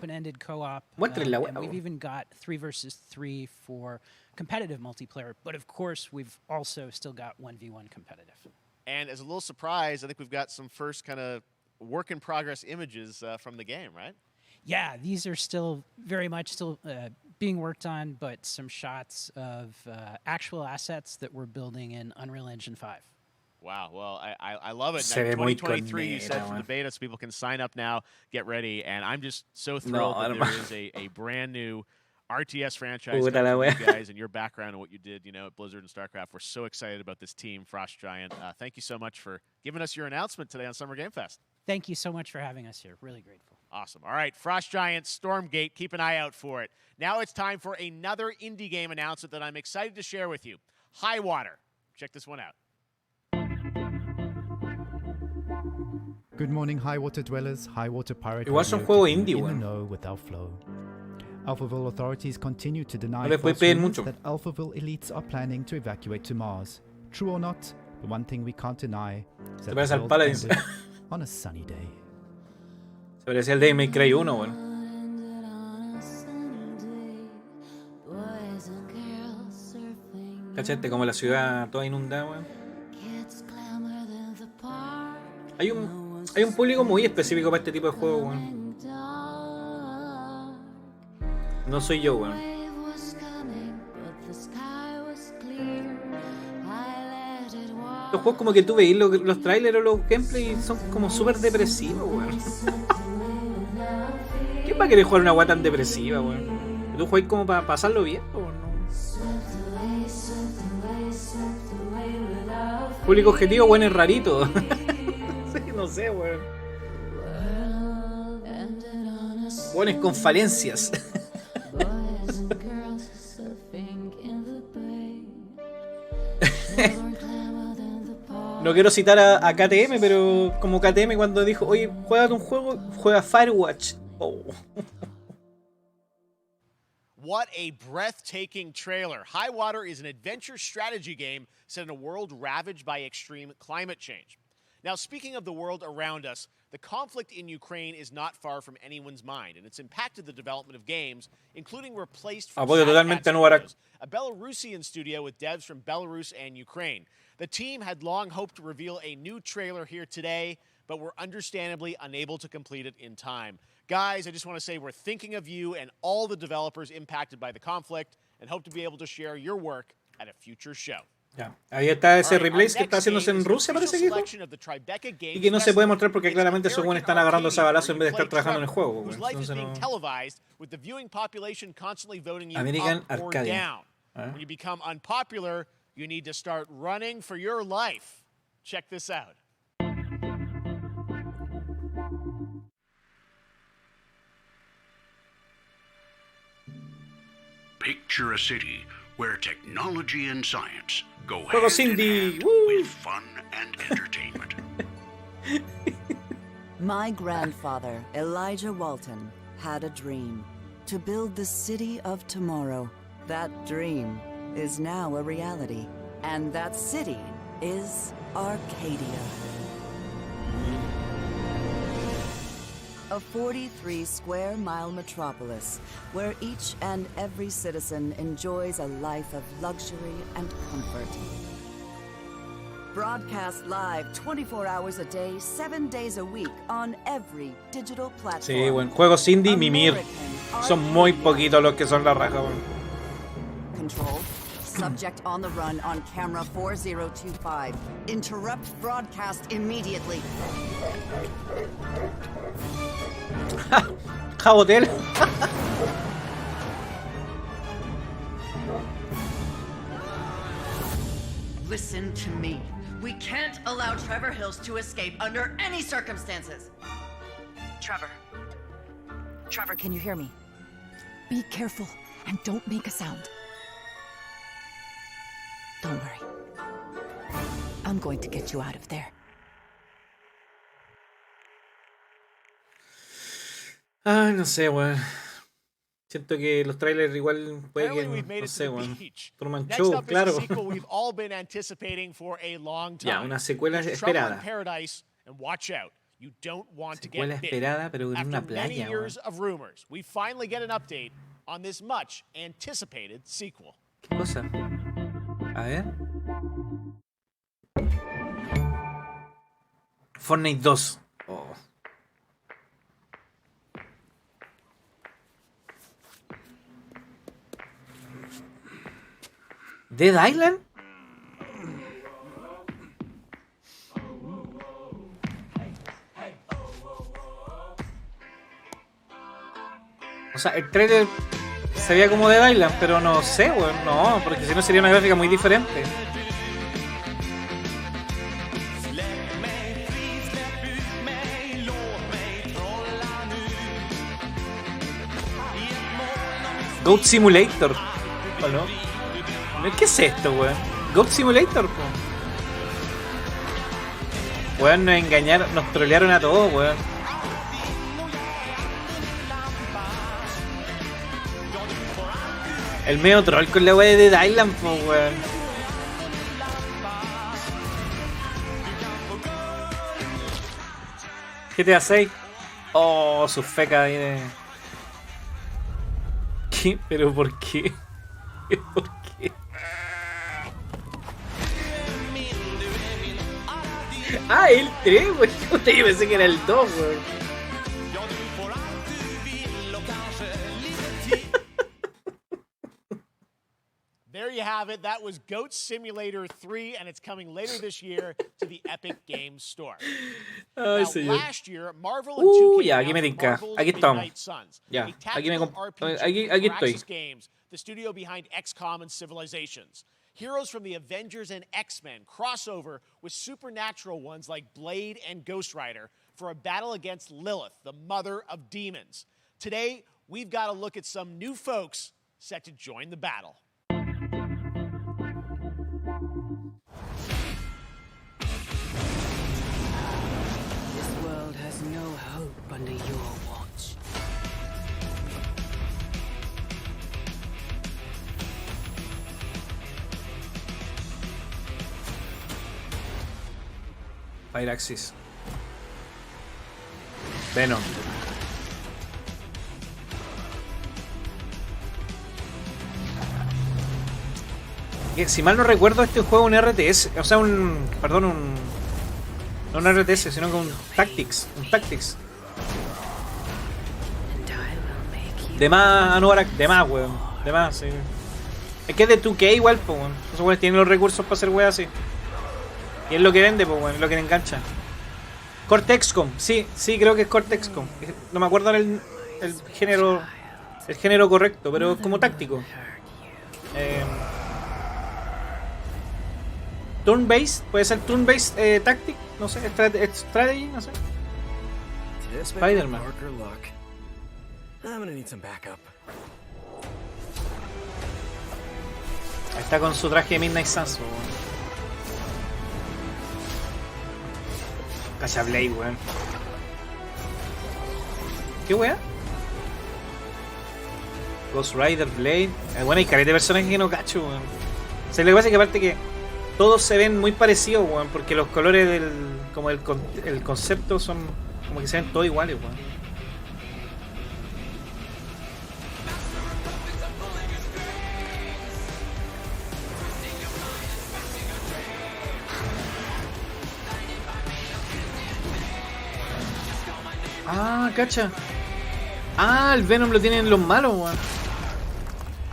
muestren la weá. Competitive multiplayer, but of course we've also still got 1v1 competitive. And as a little surprise, I think we've got some first kind of work in progress images from the game, right? Yeah, these are still very much being worked on, but some shots of actual assets that we're building in Unreal Engine 5. Wow, well, I love it. Se ve muy 2023, you said, for the beta, so people can sign up now, get ready, and I'm just so thrilled that there is a brand new RTS franchise from you guys and your background and what you did, you know, at Blizzard and StarCraft. We're so excited about this team, Frost Giant. Thank you so much for giving us your announcement today on Summer Game Fest. Thank you so much for having us here. Really grateful. Awesome. All right, Frost Giant, Stormgate, keep an eye out for it. Now it's time for another indie game announcement that I'm excited to share with you. High Water. Check this one out. Good morning, High Water dwellers. High Water Pirate. Igual son juego indie, in the weón. know with our flow. Alphaville authorities continue to deny No le puedes false pedir rumors mucho. that Alphaville elites are planning to evacuate to Mars. True or not, the one thing we can't deny is Se that parece the al world Paladins. ended on a sunny day. Se parecía al Devil May Cry 1, weón. Cachete, como la ciudad toda inundada, weón. Hay un público muy específico para este tipo de juego, weón. No soy yo, weón. Los juegos como que tú veis los trailers o los gameplays son como súper depresivos, weón. ¿Quién va a querer jugar una weá tan depresiva, weón? ¿Tú juegas como para pasarlo bien o no? Público objetivo, weón, es rarito. Sí, no sé, weón. Weones con falencias. No quiero citar a KTM, pero como KTM cuando dijo, oye, juégate un juego, juega Firewatch. Oh. What a breathtaking trailer. High Water is an adventure strategy game set in a world ravaged by extreme climate change. Now, speaking of the world around us, the conflict in Ukraine is not far from anyone's mind, and it's impacted the development of games, including replaced from Apoyo totalmente a Nubarak. a Belarusian studio with devs from Belarus and Ukraine. The team had long hoped to reveal a new trailer here today, but were understandably unable to complete it in time. Guys, I just want to say we're thinking of you and all the developers impacted by the conflict and hope to be able to share your work at a future show. Ya. Ahí está ese replay que está haciéndose en Rusia, parece que dijo. Y que no se puede mostrar porque claramente esos buenos están agarrándose a balazo en vez de estar trabajando en el juego. Bueno. Entonces no... American Arcadia. When you become unpopular, you need to start running for your life. Check this out. Picture a city where technology and science go Juego hand in indie. hand Woo. with fun and entertainment. My grandfather, Elijah Walton, had a dream to build the city of tomorrow. That dream is now a reality, and that city is Arcadia. A 43-square-mile metropolis where each and every citizen enjoys a life of luxury and comfort. Broadcast live 24 hours a day, 7 days a week on every digital platform. Sí, bueno, juegos indie, mimir. Son muy poquitos los que son la raja, bueno. Control, Subject on the run on camera 4025. Interrupt broadcast immediately. Jabotel. Listen to me. We can't allow Trevor Hills to escape under any circumstances. Trevor. Trevor, can you hear me? Be careful and don't make a sound. Don't worry. I'm going to get you out of there. Ay, no sé, weón. Siento que los trailers igual puede que, no sé, weón. Truman Show, claro. Ya, una secuela esperada. Secuela esperada, pero en una playa, weón. ¿Qué cosa? A ver. Fortnite 2. Oh. ¿Dead Island? O sea, el trailer se veía como Dead Island, pero no sé, weón. No, porque si no sería una gráfica muy diferente. Goat Simulator. ¿O no? ¿Qué es esto, weón? Goat Simulator, po. Weón, nos engañaron, nos trolearon a todos, weón. El medio troll con la weá de Dead Island, po, weón. GTA 6. Oh, su feca ahí de... ¿Qué? ¿Pero por qué? ¿Por qué? Ah, el 3, weón. Yo pensé que era el 2, weón. There you have it. That was Goat Simulator 3, and it's coming later this year to the Epic Games Store. Ay, now, last year, Marvel and 2K ya, aquí me tinca. Aquí estamos. Ya, aquí estoy. Games, the studio behind XCOM and Civilizations. Heroes from the Avengers and X-Men crossover with supernatural ones like Blade and Ghost Rider for a battle against Lilith, the mother of demons. Today, we've got to look at some new folks set to join the battle. This world has no hope under your watch. Firaxis. Venom. Si mal no recuerdo, este juego es un RTS, o sea, perdón, no un RTS, sino que un Tactics, De más, Anorak, de más, weón, de más, sí. Es que es de 2K igual, pues, weón. Esos weones tienen los recursos para hacer weas así. Y es lo que vende, pues, weón, es lo que le engancha. Cortexcom, sí, creo que es Cortexcom. No me acuerdo el género correcto, pero es como táctico. Turn-based, puede ser turn-based tactic, no sé, strategy, no sé. Spider-Man. Está con su traje de Midnight Suns, weón. Cacha Blade, weón. ¿Qué weón? Ghost Rider, Blade. Bueno, hay caleta de personajes que no cacho, weón. O sea, lo que pasa es que aparte que todos se ven muy parecidos, weón, porque los colores el concepto son como que se ven todos iguales, weón. Ah, cacha. Ah, el Venom lo tienen los malos, weón.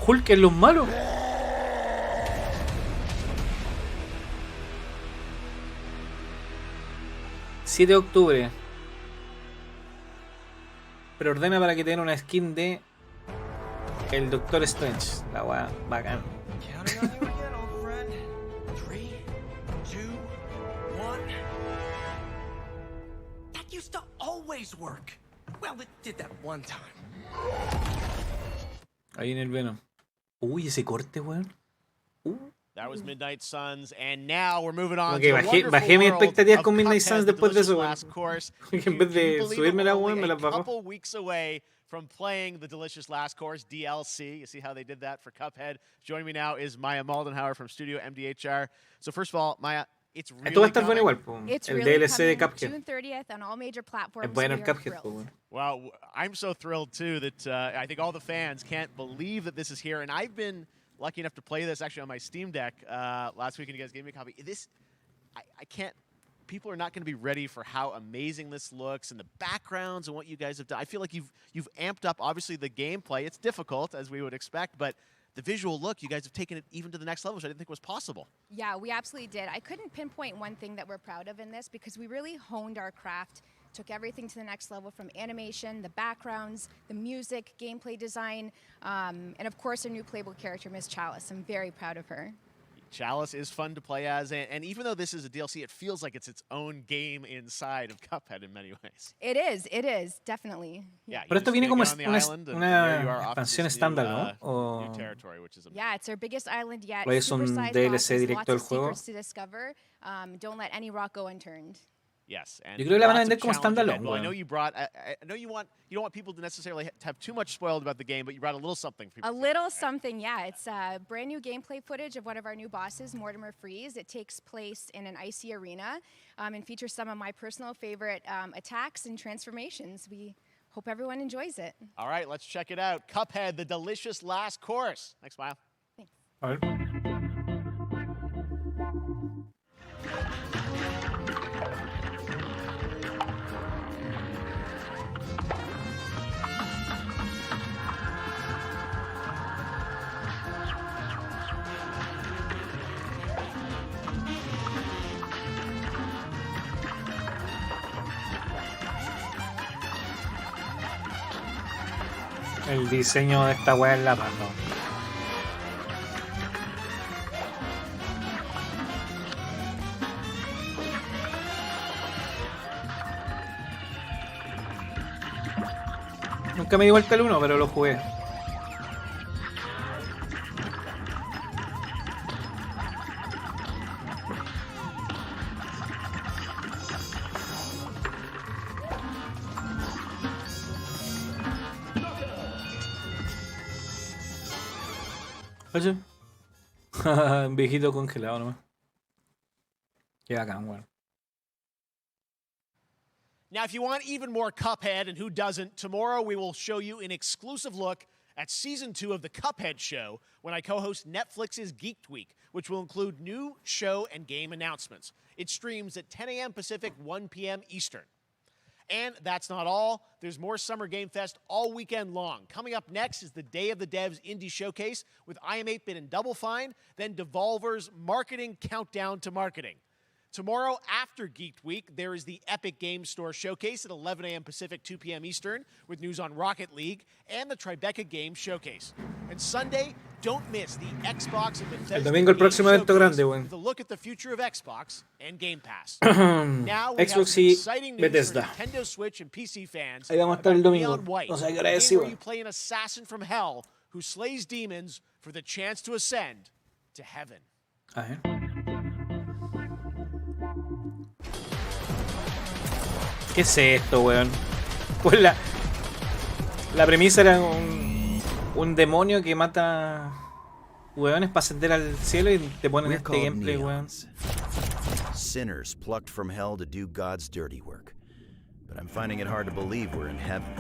Hulk es los malos. 7 de octubre. Preordena para que te den una skin de el Doctor Strange. La weá bacán. That used to always work. Well, it did that one time. Ahí en el Venom. Uy, ese corte, weón. That was Midnight Suns, and now we're moving on Okay, to the bajé mis wonderful expectativas world con of Midnight Cuphead, Suns the después de delicious eso, weón. last course. En vez Can de you believe subirme it? la We're weón, only me la a bajó. couple weeks away from playing the delicious last course DLC. You see how they did that for Cuphead. Joining me now is Maya Moldenhauer from Studio MDHR. So first of all, Maya, it's really Esto va a estar bueno coming. igual, po. It's El really DLC de coming Cuphead. June 30th on all major platforms. Es bueno We el are Cuphead, po, thrilled. weón. Wow, I'm so thrilled too that I think all the fans can't believe that this is here, and I've been lucky enough to play this actually on my Steam Deck last week, and you guys gave me a copy. This, I can't. People are not going to be ready for how amazing this looks and the backgrounds and what you guys have done. I feel like you've amped up obviously the gameplay. It's difficult as we would expect, but the visual look, you guys have taken it even to the next level, which I didn't think was possible. Yeah, we absolutely did. I couldn't pinpoint one thing that we're proud of in this because we really honed our craft, took everything to the next level from animation, the backgrounds, the music, gameplay design, and of course our new playable character, Miss Chalice. I'm very proud of her. Chalice is fun to play as, and even though this is a DLC, it feels like it's its own game inside of Cuphead in many ways. It is, definitely. Yeah, Pero esto viene como una una expansión estándar, ¿no? O Yeah, it's our biggest island yet. o es un Supersized DLC bosses, directo del lots of juego. secrets to discover. Don't let any rock go unturned. Yes, and Yo creo que la van a lots of vender como challenge ahead. standalone, Well, I weón. know you brought. I know you don't want people to necessarily have too much spoiled about the game, but you brought a little something for people. A little something, yeah. It's brand new gameplay footage of one of our new bosses, Mortimer Freeze. It takes place in an icy arena and features some of my personal favorite attacks and transformations. We hope everyone enjoys it. All right, let's check it out. Cuphead, the delicious last course. Thanks, Maya. A ver. El diseño de esta weá es la mano. Nunca me di vuelta el 1, pero lo jugué. Oye. Un viejito congelado nomás. Qué bacán, weón. Now, if you want even more Cuphead, and who doesn't, tomorrow we will show you an exclusive look at Season 2 of the Cuphead Show when I co-host Netflix's Geeked Week, which will include new show and game announcements. It streams at 10 a.m. Pacific, 1 p.m. Eastern. And that's not all. There's more Summer Game Fest all weekend long. Coming up next is the Day of the Devs Indie Showcase with IM8-Bit and Double Fine, then Devolver's Marketing Countdown to Marketing. Tomorrow, after Geeked Week, there is the Epic Games Store Showcase at 11 a.m. Pacific, 2 p.m. Eastern, with news on Rocket League and the Tribeca Games Showcase. And Sunday, don't miss the Xbox and Bethesda El domingo el próximo Game evento Showcase grande, weón. with a look at the future of Xbox and Game Pass. Now we have Xbox some y exciting news Bethesda. for Nintendo Switch and PC fans. Ahí vamos a estar el about domingo. Beyond White, No sé a qué hora a es, game sí, where weón. you play an assassin from hell who slays demons for the chance to ascend to heaven. A ver. ¿Qué es esto, weón? Pues la premisa era un demonio que mata weones para ascender al cielo y te ponen We're este called gameplay, weón. neons. Sinners plucked from hell to do God's dirty work. But I'm finding it hard to believe we're in heaven.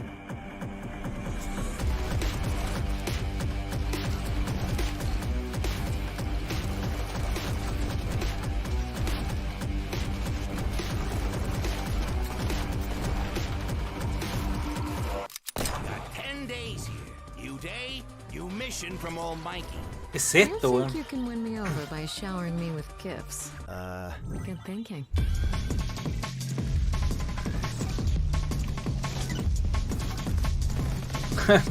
Got 10 days here. New day, new mission from Almighty. ¿Qué es esto, I weón? think you can win me over by showering me with gifts. Good thinking.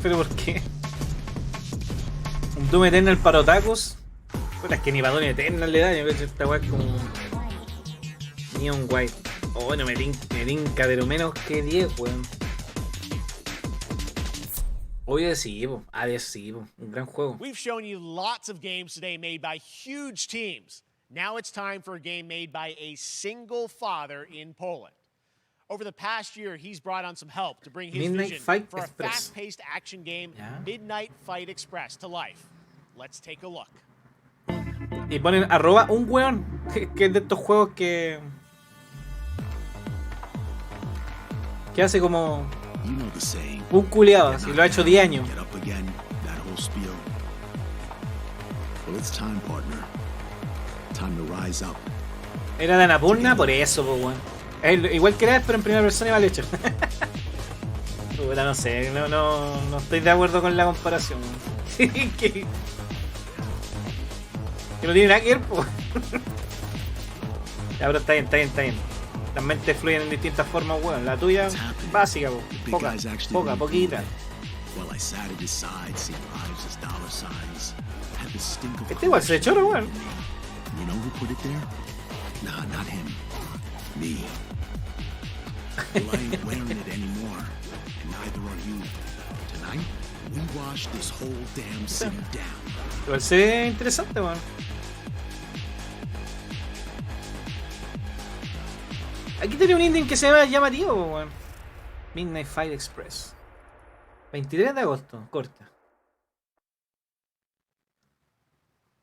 ¿Pero por qué? Un Doom Eternal para otakus. Puta, es que ni para Doom Eternal le da. Yo creo que esta weá es como Neon White. Oh, no me tinca, pero menos que 10, weón. Obvio sí, po. Sí, po. Un gran juego. We've shown you lots of games today made by huge teams. Now it's time for a game made by a single father in Poland. Over the past year, he's brought on some help to bring his Midnight vision Fight for a Express. fast-paced action game, Yeah. Midnight Fight Express, to life. Let's take a look. Y ponen @un weón, que es de estos juegos que hace como un culiado, así lo ha hecho 10 años. Era de Annapurna, por eso, pues, weón. Igual que era, pero en primera persona y mal hecho. Puta, no sé, no estoy de acuerdo con la comparación. que no tiene nada que ver, pues. Ya, pero está bien. Las mentes fluyen en distintas formas, weón. La tuya, básica, poquita. Este igual se echó, weón. Nah, not him. Me. Well, I ain't wearing it anymore. And neither are you. Tonight, we wash this whole damn city down. Igual se ve interesante, weón. Aquí tenía un indie que se ve llamativo, weón. Midnight Fight Express. 23 de agosto, corta.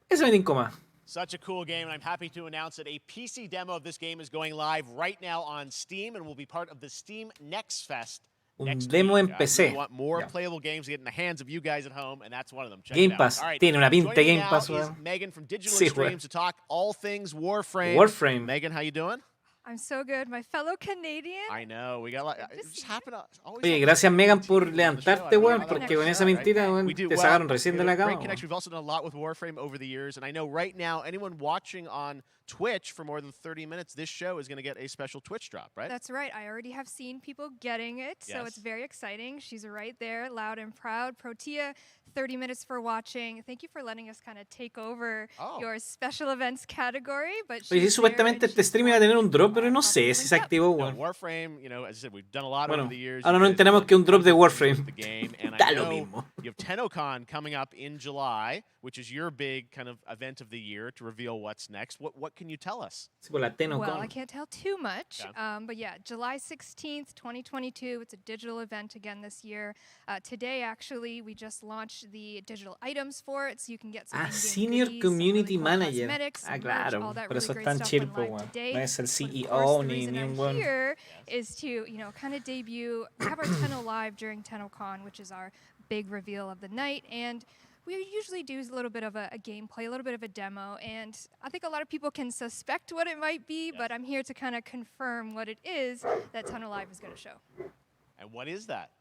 Eso me tinco más. Such a cool game, and I'm happy to announce that a PC demo of this game is going live right now on Steam and will be part of the Steam Next Fest. Un demo en PC. We want more Yeah. playable games to get in the hands of you guys at home, and that's one of them. Check Game it out. Pass. All right. Tiene una pinta Joining me Game Pass, now is weón. Megan from Digital Sí, Extremes weón. to talk all things Warframe. Warframe. Megan, how you doing? I'm so good. My fellow Canadian. I know. We got just happen to always Oye, have gracias Megan por show. levantarte, I don't weón, know how that porque works con esa out, right? mentira, weón, We do te well. sacaron recién de la Great cama. connection. We've also done a lot with Warframe over the years, and I know right now anyone watching on Twitch for more than 30 minutes, this show is going to get a special Twitch drop, right? That's right. I already have seen people getting it, so Yes. it's very exciting. She's right there, loud and proud. Protea, 30 minutes for watching. Thank you for letting us kind of take over your special events category. But Oye, sí, she's supuestamente este stream iba a tener un drop, pero no sé si se activó, No, weón. Warframe, you know, as I said, we've done a lot Bueno, over the years. ahora no enteramos que un drop de Warframe. The game, and Da I lo know mismo. you have TennoCon coming up in July, which is your big kind of event of the year to reveal what's next. What can you tell us? Sí, por la TennoCon. Well, I can't tell too much, but yeah, July 16th, 2022. It's a digital event again this year. Today, actually, we just launched the digital items for it, so you can get some in-game Senior goodies, some Community really cool Manager. cosmetics, Ah, some merch, all claro. that Por really eso es great tan stuff chill, went po, live weón. today. No es el But of CEO course, the ni reason un I'm weón. here is to, you know, kind of debut, have our Tenno live during TennoCon, which is our big reveal of the night, and we usually do a little bit of a gameplay, a little bit of a demo, and I think a lot of people can suspect what it might be, but I'm here to kind of confirm what it is that Tenno Live is going to show. And what is that?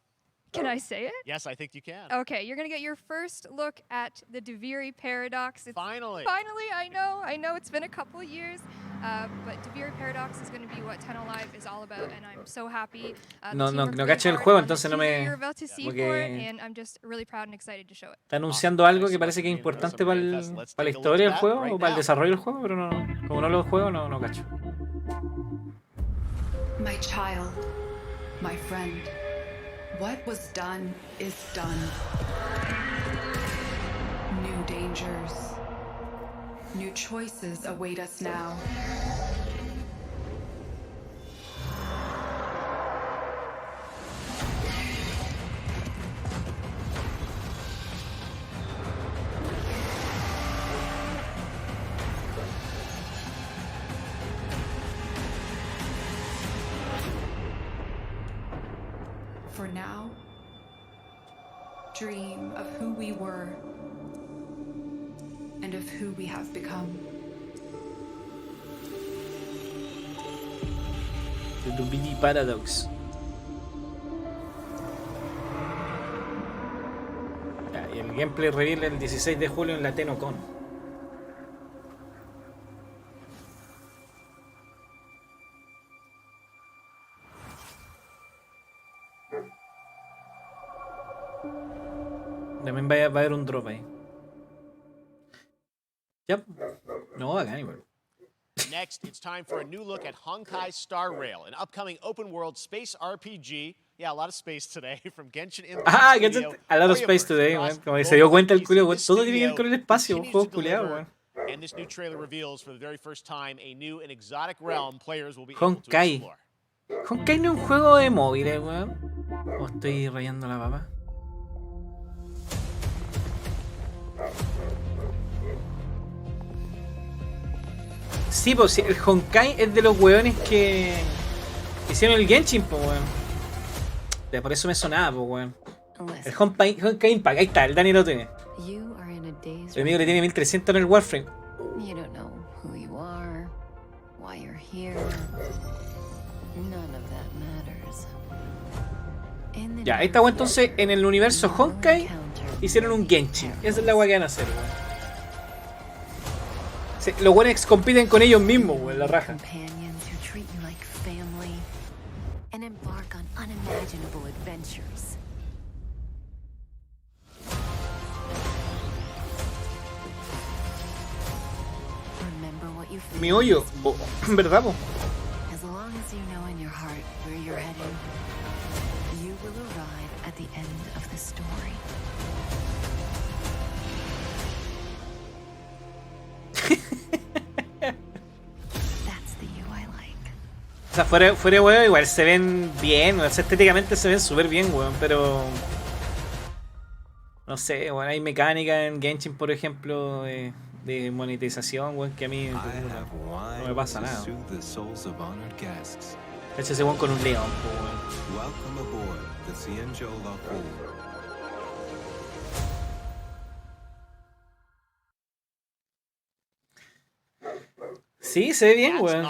Can I say it? Yes, I think you can. Okay, you're going to get your first look at the Deviri Paradox. Finally. Finally, I know it's been a couple years, but Deviri Paradox is going to be what Tenno Live is all about, and I'm so happy. The No, team no, worked no really caché el hard juego, on the entonces no teaser me... you're about to see como for it, que and I'm just really proud and excited to show it. está anunciando algo que parece que es importante para la historia del juego o para el desarrollo del juego, pero no, como no lo juego, no cacho. My child, my friend, what was done is done. New dangers, new choices await us now. For now, dream of who we were and of who we have become. The Deviri Paradox. Ya, y el gameplay reveal el 16 de julio en la TennoCon. a haber un drop ahí. Yep. No, acá igual. Next, it's time for a new look at Honkai Star Rail, an upcoming open-world space RPG. Yeah, a lot of space today from Genshin Impact. Ah, Genshin, a lot of space today, weón. Como que se dio cuenta el culo, weón. Todo tiene que ver con el espacio, un juego culiado, weón. And this new trailer reveals for the very first time a new and exotic realm players will be able to Honkai. explore. Honkai no es un juego de móviles, weón. O estoy rayando la papa. Sí, pues el Honkai es de los weones que hicieron el Genshin, pues weón. Por eso me sonaba, pues weón. El Honkai Impact, ahí está, el Dani lo tiene. El amigo le tiene 1300 en el Warframe. You don't know who you are, why you're here. None of that matters. Ya, ahí está, weón. Entonces, en el universo Honkai hicieron un Genshin. Esa es la weá que van a hacer, weón. Sí, los weones compiten con ellos mismos, weón, la raja. Companions who treat you like family and embark on unimaginable adventures. Remember what you feel. Mi hoyo, ¿verdad, po? As long as you know in your heart where you're heading, you will arrive at the end of the story. That's the you I like. O sea, fuera weón, igual se ven bien, o sea, estéticamente se ven súper bien, weón, pero... No sé, weón, hay mecánica en Genshin, por ejemplo, de monetización, weón, que a mí no me pasa nada. Cacha ese weón con un león, weón. Sí, se ve bien, weón.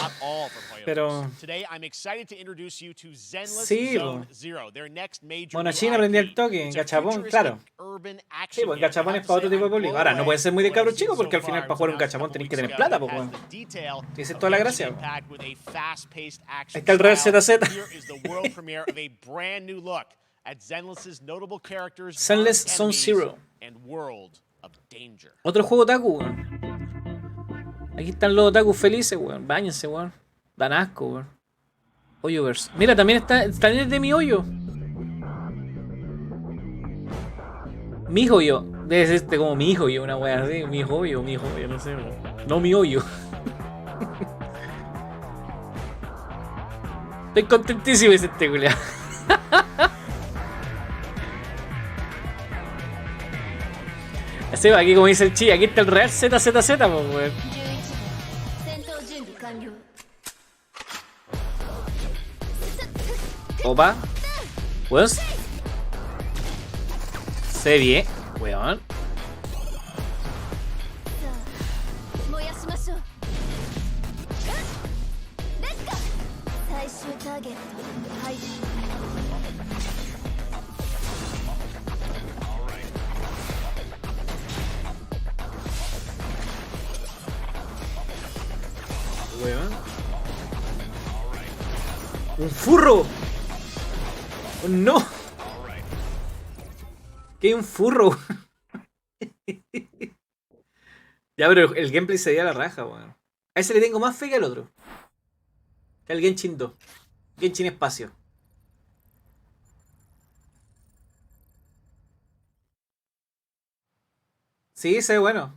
Pero... Sí, bueno, China aprendió el toque, en Gachapón, claro. Sí, pues Gachapón es para otro tipo de público. Ahora, no puede ser muy de cabros chicos porque al final para jugar un Gachapón tenéis que tener plata, pues, weón. Esa es toda la gracia. Ahí está el Real ZZ. Zenless Zone Zero. Otro juego otaku, weón. Aquí están los otakus felices, weón. Báñense, weón. Dan asco, weón. Hoyoverse. Mira, también está de mi hoyo. Mi hoyo. Debe ser como mi hijo yo, una weá así. Mi hoyo, no sé, weón. No mi hoyo. Estoy contentísimo de este culiao. Así, aquí como dice el chi, aquí está el Real ZZZ, pues, weón. Opa. Weón. Se ve bien, weón. Weón. ¡Un furro! ¡No! ¿Qué hay un furro? Ya, pero el gameplay se dio a la raja, weón. A ese le tengo más fe que al otro. Que al Genshin 2. Genshin Espacio. Sí, se ve bueno.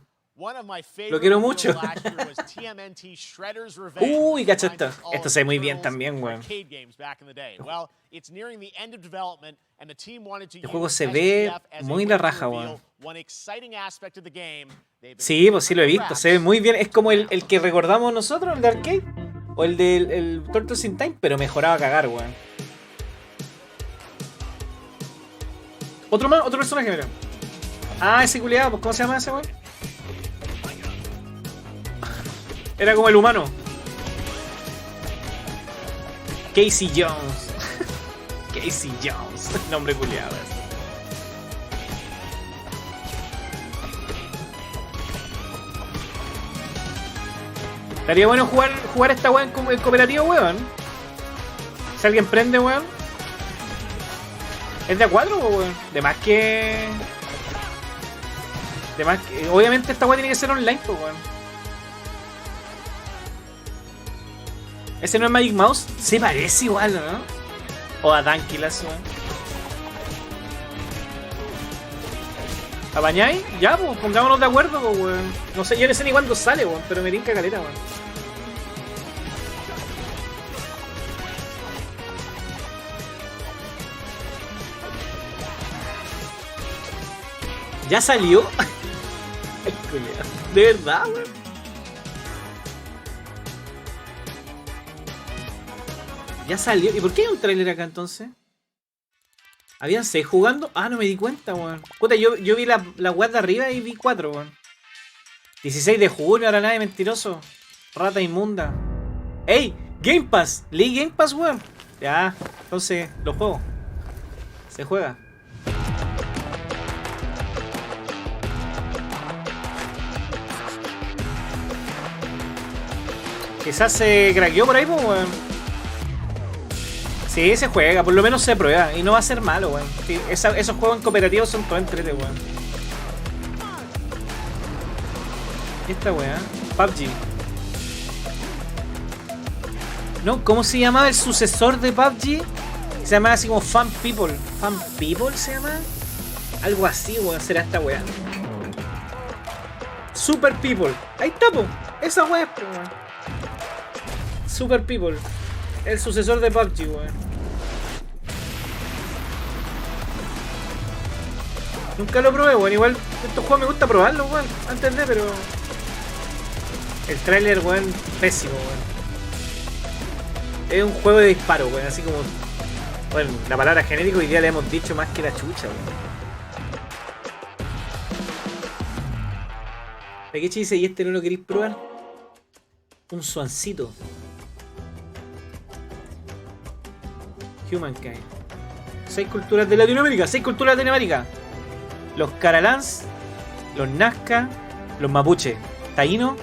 Lo quiero mucho. Uy, cacha esto. Esto se ve muy bien también, weón. El juego se ve muy la raja, weón. Sí, pues sí lo he visto. Se ve muy bien. Es como el que recordamos nosotros, el de arcade. O el del Turtles in Time, pero mejorado a cagar, weón. Otro personaje, mira. Ah, ese culiado, pues ¿cómo se llama ese weón? Era como el humano. Casey Jones. Casey Jones. Nombre culiado. Estaría bueno jugar esta weá en cooperativo, weón. Si alguien prende, weón. ¿Es de a 4 o weón? De más que... Además, obviamente esta weá tiene que ser online, pues weón. ¿Ese no es Magic Mouse? Se parece igual, ¿no? O a Dankilas, weón. ¿Apañáis? Ya, pues, pongámonos de acuerdo, pues, weón. No sé, yo no sé ni cuándo sale, weón, pero me tinca caleta, weón. ¿Ya salió? De verdad, weón. Ya salió. ¿Y por qué hay un trailer acá entonces? ¿Habían 6 jugando? Ah, no me di cuenta, weón. Puta, yo vi la web de arriba y vi 4, weón. 16 de junio, ahora nada de mentiroso. Rata inmunda. ¡Ey! Game Pass. Leí Game Pass, weón. Ya, entonces lo juego. Se juega. Quizás se craqueó por ahí, pues, weón. Sí, se juega, por lo menos se prueba. Y no va a ser malo, weón. Sí, esos juegos en cooperativos son todo entrete, weón. ¿Qué esta weá? PUBG. No, ¿cómo se llamaba el sucesor de PUBG? Se llamaba así como Fan People. ¿Fan People se llama? Algo así, weón, será esta weá. Super People. Ahí está, po. Esa weá, weón. Super People. El sucesor de PUBG, weón. Nunca lo probé, weón. Igual estos juegos me gusta probarlos, weón. Antes de, pero... El tráiler, weón, pésimo, weón. Es un juego de disparo, weón. Así como... Bueno, la palabra genérico hoy día le hemos dicho más que la chucha, weón. Pequechi dice, ¿y este no lo queréis probar? Un suancito. Humankind. 6 culturas de Latinoamérica. 6 culturas de Latinoamérica. Los Caralans, los Nazca, los Mapuche. Taíno,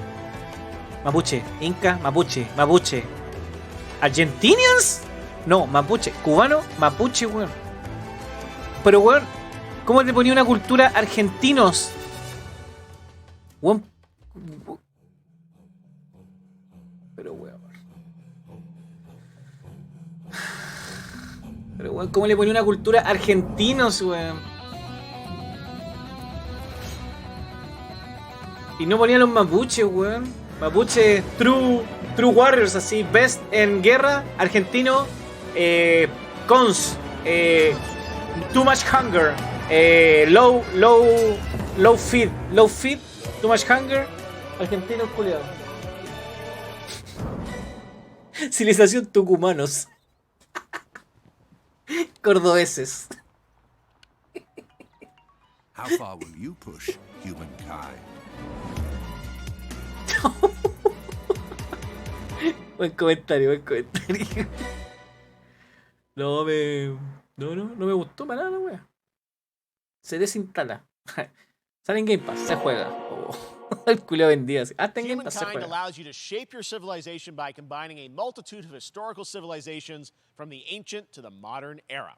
Mapuche. Inca, Mapuche. Mapuche. ¿Argentinians? No, Mapuche. Cubano, Mapuche, weón. Pero, weón, ¿cómo te ponía una cultura argentinos? Weón. Pero, weón. Pero, weón, ¿cómo le ponía una cultura argentinos, weón? Y no ponía los mapuches, weón. Mapuche, true warriors, así. Best en guerra. Argentino. Cons. Too much hunger. Low feed. Low feed. Too much hunger. Argentino culiado. Civilización tucumanos. Cordobeses. How far will you push humankind? Buen comentario, buen comentario. No me gustó para nada, wea. Se desinstala. Sale en Game Pass, se juega. Oh, el culo vendido así. Hasta en Game Pass se Humankind juega. allows you to shape your civilization by combining a multitude of historical civilizations from the ancient to the modern era.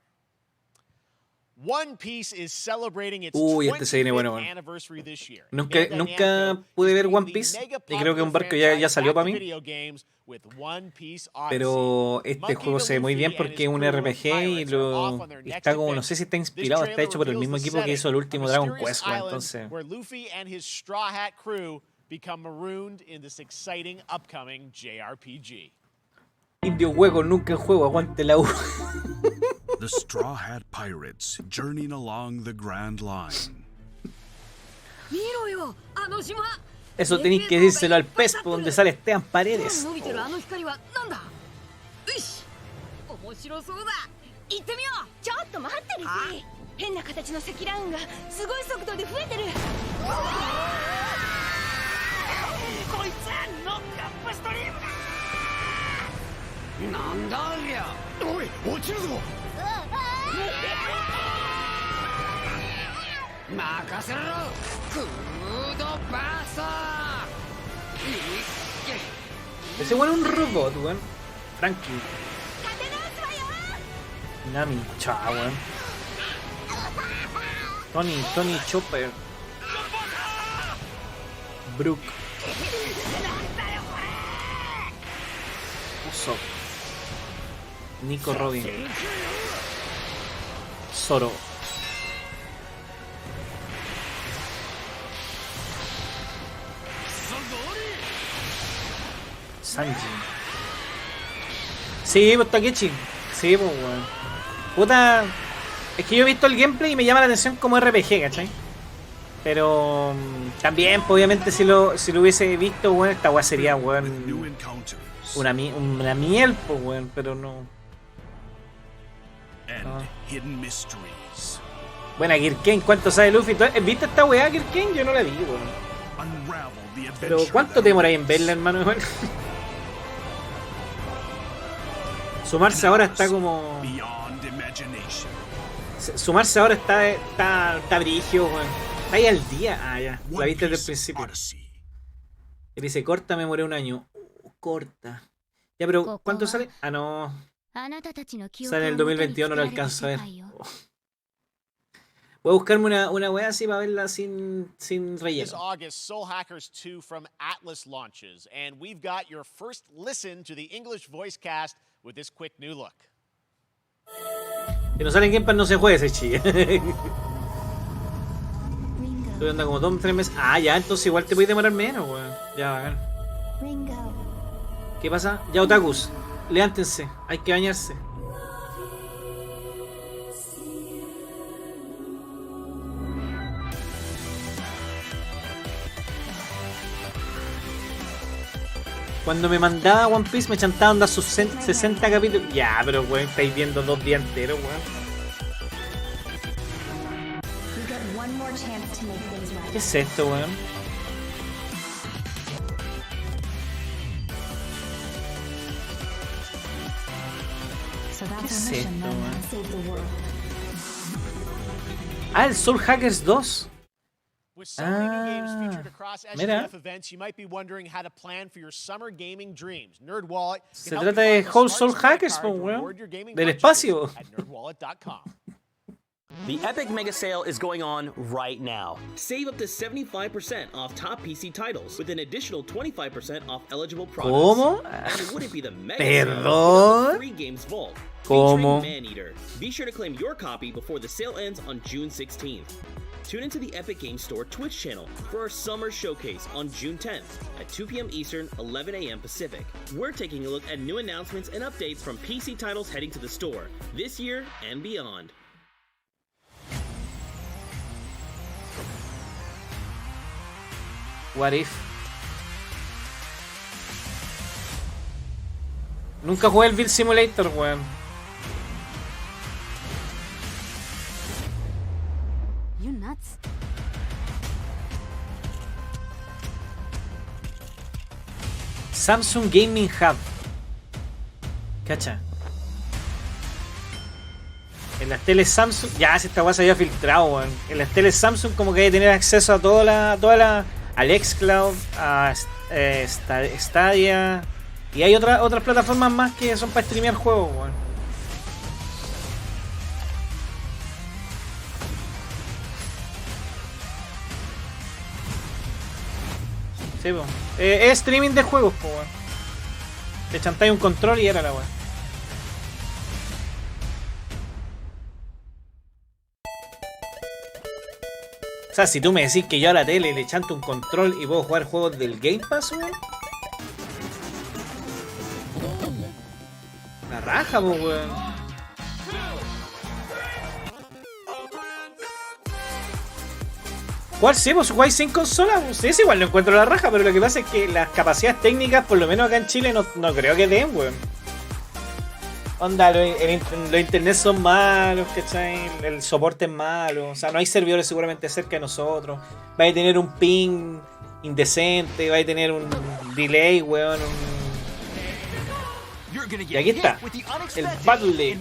One Piece is celebrating its Este se viene bueno, 25th anniversary this year. Nunca pude ver One Piece y creo que un barco ya salió para mí. Pero este juego se ve muy bien porque es un RPG y está como, no sé si está inspirado, está hecho por el mismo equipo que hizo el último Dragon Quest, entonces. Where Luffy and his Straw Hat crew become marooned in this exciting upcoming JRPG. Indio hueco, nunca en juego, aguante la U. The Straw Hat Pirates journeying along the Grand Line. Eso tenéis que decírselo al pez por donde sale Esteban Paredes. Ese weón es un robot, weón. Frankie. Nami, chao, weón. Tony Chopper. Brook. Usopp. Nico Robin. Zoro. Sanji. Sí, pues Takechi. Sí, pues weón. Puta. Es que yo he visto el gameplay y me llama la atención como RPG, ¿cachai? Pero también, pues, obviamente, si lo hubiese visto, weón, esta weá sería, weón, una miel, pues, weón, pero no. Buena, Kirken, ¿cuánto sabe Luffy? ¿Viste esta weá, Kirken? Yo no la vi, weón. Pero ¿cuánto te demoráis en verla, hermano? Sumarse ahora está como... Sumarse ahora está brigio, weón. Está ahí al día. Ah, ya. La viste desde el principio. Y dice, corta, me moré un año. Corta. Ya, pero ¿cuánto sale? Ah, no. Sale en el 2022, no lo alcanzo a ver. Oh. Voy a buscarme una wea así para verla sin relleno. This August, Soul Hackers 2 from Atlas launches, and we've got your first listen to the English voice cast with this quick new look. Si no sale en Game Pass no se juega ese chi. Estoy andando como 2 o 3 meses. Ah, ya, entonces igual te puedes demorar menos, weón. Ya, bacán. ¿Qué pasa? Ya, otakus, levántense, hay que bañarse. Cuando me mandaba One Piece me chantaba onda sus 60 capítulos. Ya, pero weón, estáis viendo 2 días enteros, weón. ¿Qué es esto, weón? ¿Qué es esto, weón? Ah, el Soul Hackers 2. With so many new games featured across mira. SGF events, you might be wondering how to plan for your summer gaming dreams. NerdWallet Se trata de Whole Soul Hackers, weón. Del espacio. At nerdwallet.com. The Epic Mega Sale is going on right now. Save up to 75% off top PC titles with an additional 25% off eligible products. ¿Cómo? And it wouldn't be the Mega Perdón. Sale, the free games vault. ¿Cómo? Featuring Man-Eater. Be sure to claim your copy before the sale ends on June 16th. Tune into the Epic Games Store Twitch channel for our summer showcase on June 10th at 2 p.m. Eastern, 11 a.m. Pacific. We're taking a look at new announcements and updates from PC titles heading to the store this year and beyond. What if? Nunca jugué el Build Simulator, weón. You nuts? Samsung Gaming Hub. Cacha. En las teles Samsung. Ya, si esta weá se había filtrado, weón. En las teles Samsung como que hay que tener acceso a toda la al xCloud, a Stadia. Y hay otras plataformas más que son para streamear juegos, weón. Sí, po. Es streaming de juegos, po, weón. Te chantáis un control y era la weón. O sea, si tú me decís que yo a la tele le chanto un control y puedo jugar juegos del Game Pass, weón. La raja, po, weón. ¿Cuál sí? Pues jugáis sin consola. Pues es igual, no encuentro la raja, pero lo que pasa es que las capacidades técnicas, por lo menos acá en Chile, no creo que den, weón. Onda, los internet son malos, ¿cachai? El soporte es malo. O sea, no hay servidores seguramente cerca de nosotros. Vais a tener un ping indecente, vais a tener un delay, weón. Y aquí está, el Battle League.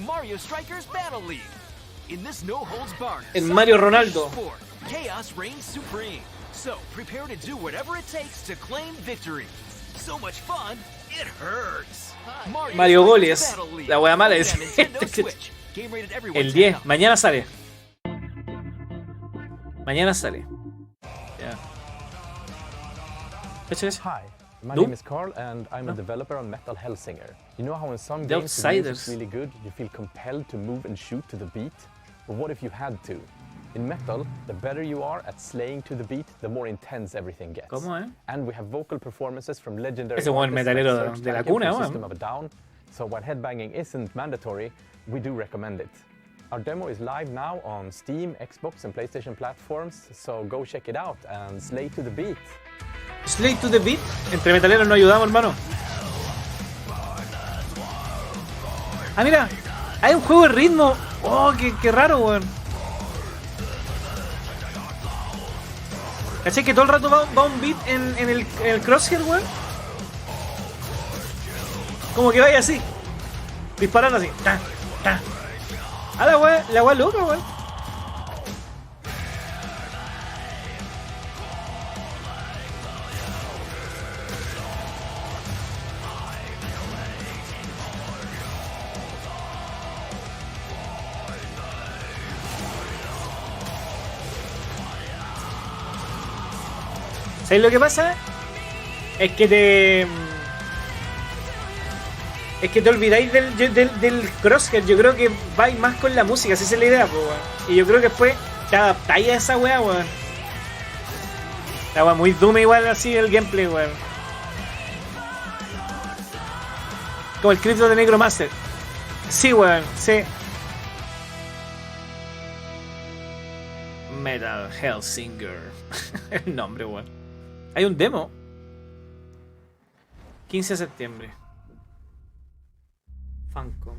El Mario Ronaldo. Chaos reigns supreme. So prepare to do whatever it takes to claim victory. So much fun, it hurts. Mario Goles, la wea mala es el 10, mañana sale. Mañana sale. Ya. Hi, my Doom? name is Carl and I'm a developer on Metal Hellsinger. You know how in some The games the music is Outsiders. really good, you feel compelled to move and shoot to the beat? But what if you had to? In Metal, the better you are at slaying to the beat, the more intense everything gets. ¿Cómo, eh? And we have vocal performances from legendary Ese buen artists like metalero Serge de la Tankian cuna, from weón. System of a Down. So while headbanging isn't mandatory, we do recommend it. Our demo is live now on Steam, Xbox and PlayStation platforms, so go check it out and slay to the beat. Slay to the beat. Entre metaleros nos ayudamos, hermano. Ah, mira. Hay un juego de ritmo. Oh, qué raro, weón. ¿Cachai? Que todo el rato va un beat en el crosshair, weón. Como que vaya así. Disparando así. Ta, ta. Ah, la weá loca, weón. ¿Sabes lo que pasa? Es que te olvidáis del crosshair. Yo creo que vais más con la música, si esa es la idea, pues, weón. Y yo creo que después te adaptáis a esa weá, weón. La weá muy Doom igual así el gameplay, weón. Como el cripto de Necromancer. Sí, weón, sí. Metal Hellsinger. El nombre, weón. Hay un demo. 15 de septiembre. Funcom.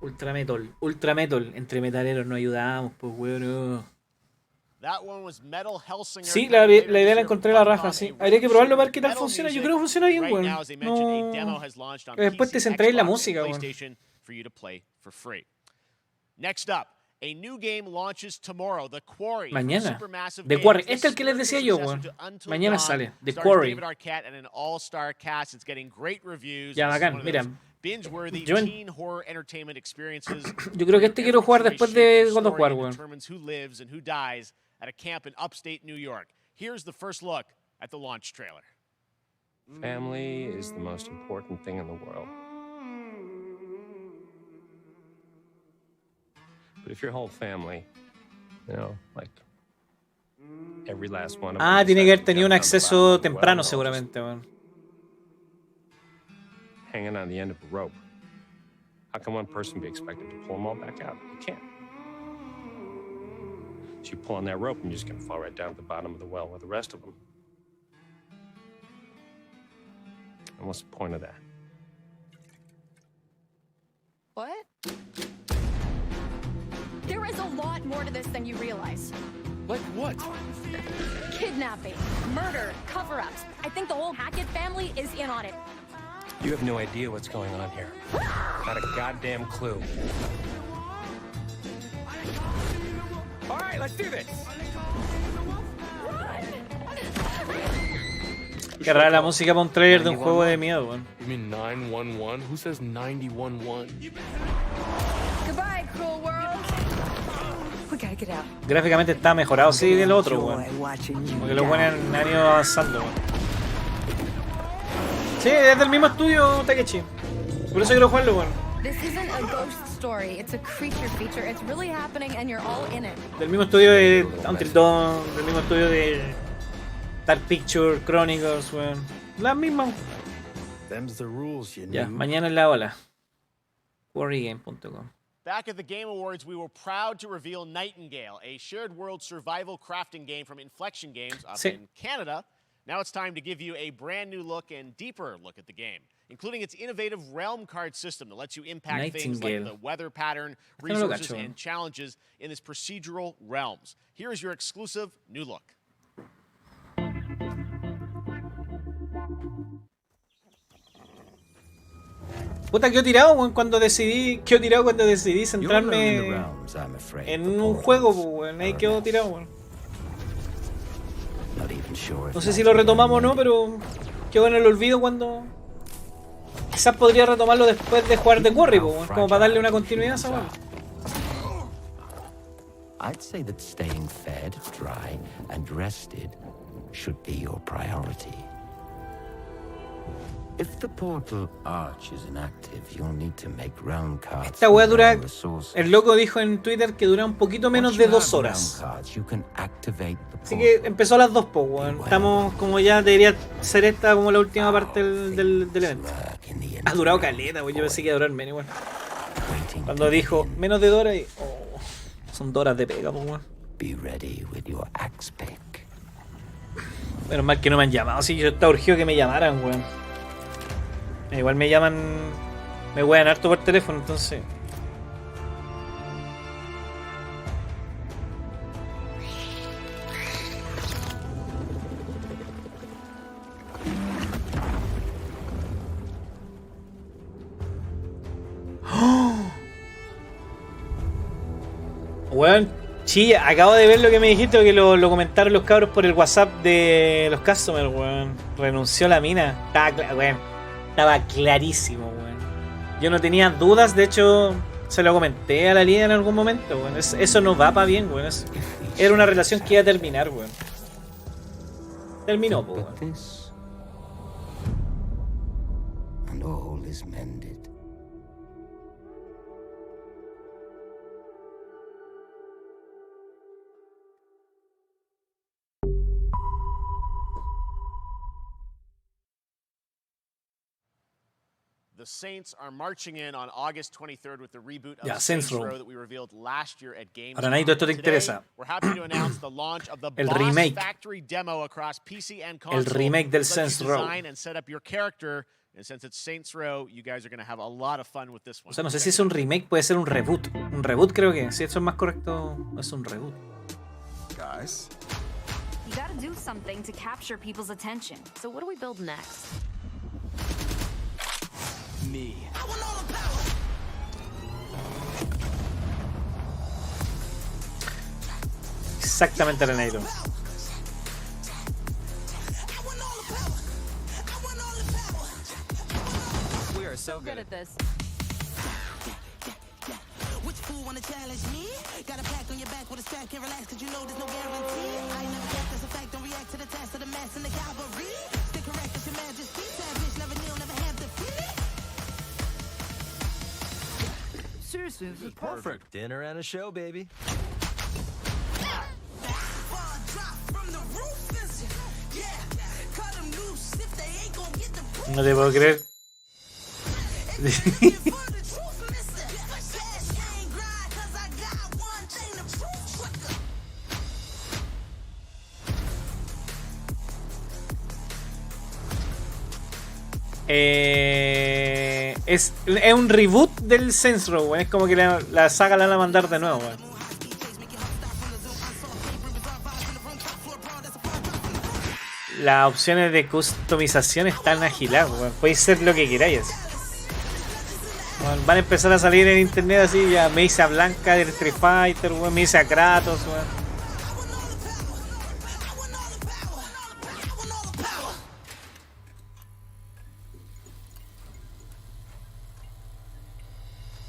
Ultra Metal. Entre metaleros nos ayudamos, pues, weón. Sí, la idea la encontré la raja, sí. Habría que probarlo para ver qué tal funciona. Yo creo que funciona bien, weón. No. Después te centráis en la música, weón. Next up, a new game launches tomorrow, The Quarry. Mañana. Supermassive The Quarry. Games. Este es el que les decía yo, weón. Mañana sale. The Stars Quarry. David Arquette and an all-star cast. It's getting great reviews. Ya, This is bacán, one of mira. those binge-worthy Yo teen horror entertainment experiences. Yo creo que este quiero jugar después de God of War, weón. Determines who lives and who dies at a camp in upstate New York. Here's the first look at the launch trailer. Family is the most important thing in the world. But if your whole family, you know, like every last one of them Tiene que haber decided to tenido un jump down the acceso bottom of the temprano, well, seguramente, weón. hanging on the end of a rope. How can one person be expected to pull them all back out? You can't. So you pull on that rope and you're just gonna fall right down to the bottom of the well with the rest of them. And what's the point of that? What? There is a lot more to this than you realize. Like what? Kidnapping, murder, cover-ups. I think the whole Hackett family is in on it. You have no idea what's going on here. Not a goddamn clue. All right, let's do this. Qué rara la música para un trailer de un juego de miedo, weón. You mean 911? Who says 911? Goodbye, cruel world. We gotta get out. Gráficamente está mejorado, sí, del otro, weón. Porque los buenos han ido avanzando, weón. Sí, es del mismo estudio, Takechi. Por eso quiero jugarlo, weón. This isn't a ghost story. It's a creature feature. It's really happening and you're all in it. Del mismo estudio de Until Dawn, del mismo estudio de Dark Picture, Chronicles, weón. La misma. Them's the rules, you Ya, know. mañana en la ola. QuarryGame.com. Back at the Game Awards, we were proud to reveal Nightingale, a shared world survival crafting game from Inflection Games up Sí. in Canada. Now it's time to give you a brand new look and deeper look at the game, including its innovative realm card system that lets you impact things like Nightingale. the weather pattern, Este no lo resources, cacho. and challenges in this procedural realms. Here is your exclusive new look. Puta, quedo tirado, weón, cuando decidí centrarme en un juego, weón. Ahí quedó tirado, weón. No sé si lo retomamos o no, pero quedó en el olvido cuando... Quizás podría retomarlo después de jugar The Quarry, weón, como para darle una continuidad a esa weón. I'd say that staying fed, dry, and rested should be your priority. If the portal arch is inactive, you'll need to make round cards. Esta wea dura, el loco dijo en Twitter que dura un poquito menos de 2 horas. Así que empezó a las 2, po, weón. Estamos como ya debería ser esta como la última parte del evento. Ha durado caleta, weón. Yo pensé que iba a durar menos, weón. Cuando dijo menos de 2 horas y... Oh, son 2 horas de pega, po, weón. Menos mal que no me han llamado. Sí, yo estaba urgido que me llamaran, weón. Igual me llaman, me wean harto por teléfono, entonces. ¡Oh! Weón, chilla, acabo de ver lo que me dijiste, que lo comentaron los cabros por el WhatsApp de los customers, weón. Renunció la mina. Estaba clarísimo, weón. Yo no tenía dudas, de hecho, se lo comenté a la Liga en algún momento, weón. Eso no va para bien, weón. Era una relación que iba a terminar, weón. Terminó, weón. The Saints are marching in on August 23rd with the reboot of Saints Row that we revealed last year at Gamescom. Ahora, Naito, esto te interesa. We're happy to announce the launch of the El Boss remake. Factory demo across PC and console. El remake del Saints Row. Design and set up your character. And since it's Saints Row, you guys are going to have a lot of fun with this one. O sea, no sé si es un remake, puede ser un reboot. Un reboot creo que, si eso es más correcto, es un reboot. Guys. You gotta do something to capture people's attention. So what do we build next? Me. Exactamente, Reneiro. We are so good at this. Which fool wanna challenge me? Got a pack on your back with a stack, can't relax cause you know there's no guarantee. I never guess that's a fact, don't react to the task of the mass and the cavalry. Stay correct as your majesty, savage, never kneel, never have defeat. Seriously, this is perfect. Dinner and a show, baby. No te puedo creer. Es un reboot del Saints Row, es como que la saga la van a mandar de nuevo, weón. Las opciones de customización están agiladas, weón. Podéis ser lo que queráis. Bueno, van a empezar a salir en internet así, ya me hice a Blanca del Street Fighter, weón, me hice a Kratos, weón.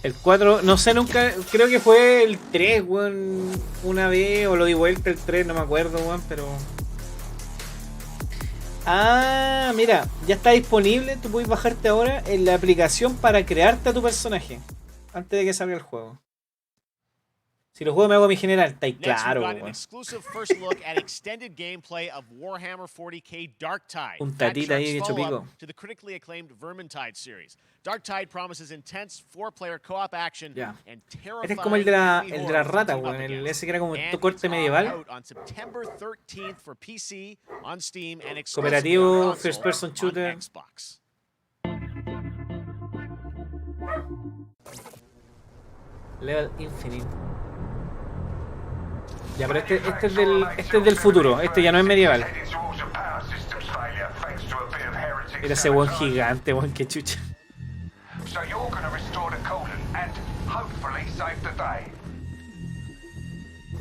El 4, no sé, nunca, creo que fue el 3, weón, una vez, o lo di vuelta el 3, no me acuerdo, weón, pero... Ah, mira, ya está disponible, tú puedes bajarte ahora en la aplicación para crearte a tu personaje, antes de que salga el juego. Si lo juego me hago mi general, está ahí claro, weón. Un tatita ahí hecho pico. Darktide promises intense 4-player co-op action and terrifying. Este es como el de la rata, weón, ese que era como un corte medieval. Cooperativo, first person shooter. Level Infinite. Ya, pero este es del futuro, este ya no es medieval. Era ese weón gigante, weón, que chucha. So you're going to restore the coolant and hopefully save the day.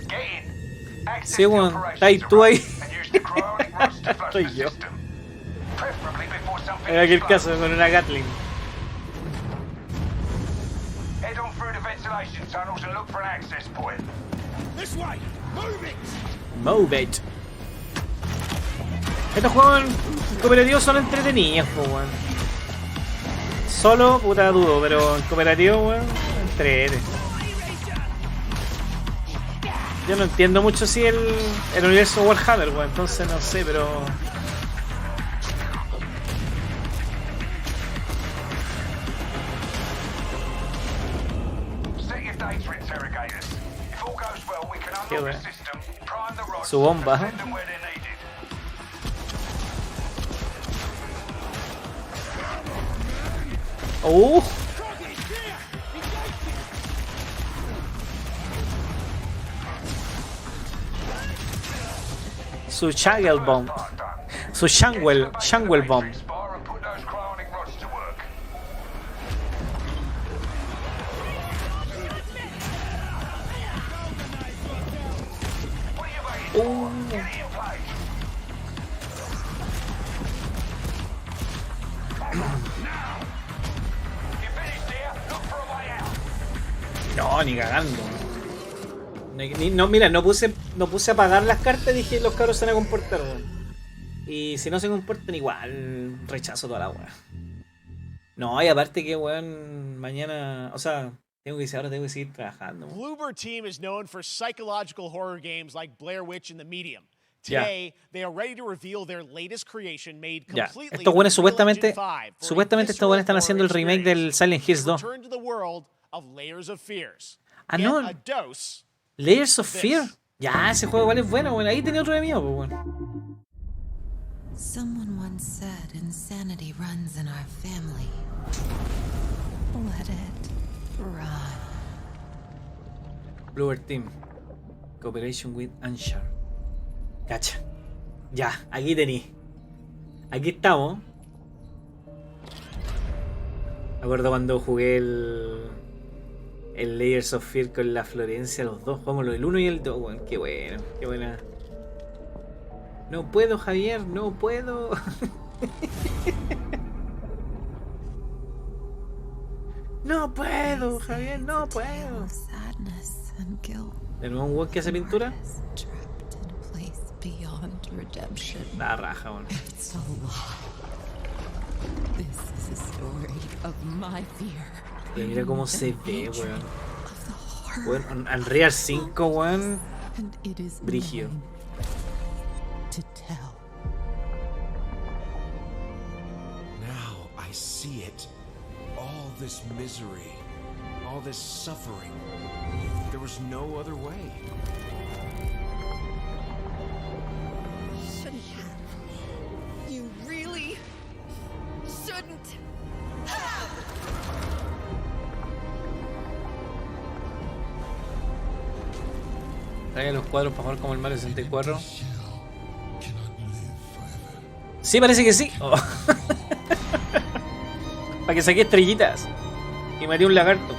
Get in. Access Sí, weón, está ahí tú ahí. Estoy yo. En aquel caso, con una Gatling. Head on through the ventilation tunnels and look for an access point. This way. Move it. Move it. Estos juegos cooperativos son entretenidos, pues, weón. Solo, puta, dudo, pero en cooperativo, weón, entrete. Yo no entiendo mucho si el universo Warhammer, weón, entonces no sé, pero... Qué weón. Su bomba. Su Shaggle Bomb. Su Shangwell Bomb. No, ni cagando. No, mira, no puse a pagar las cartas, dije los cabros se van a comportar, weón. Y si no se comportan igual, rechazo toda la weá. No, y aparte que weón, mañana, o sea, tengo que seguir trabajando. Bloober Team is known for psychological horror games like Blair Witch and The Medium. Today, they are ready to reveal their latest creation made completely. Estos buenos supuestamente estos buenos están haciendo el remake del Silent Hills 2. Ah, no. Layers of Fear. Ya, ese juego igual es bueno, bueno. Ahí tenía otro de mío, pues bueno. Someone once said insanity runs in our family. Let it run. Bloober Team. Cooperation with Anshar. Cacha. Ya, aquí tení. Aquí estamos. Me acuerdo cuando jugué el Layers of Fear con la Florencia, los dos, jugamos el 1 y el 2, bueno, qué bueno, qué buena. No puedo, Javier, no puedo. No puedo, Javier, no puedo. ¿De nuevo un weón que hace pintura? La raja, bueno. Y mira cómo se ve, weón. Weón, Unreal 5, weón. Brígido. Now I see it. All this misery, all this suffering. There was no other way. Shouldn't have. You really shouldn't have. Traigan los cuadros para jugar como el Mario 64. Sí, parece que sí. Oh. Para que saque estrellitas. Y maté un lagarto.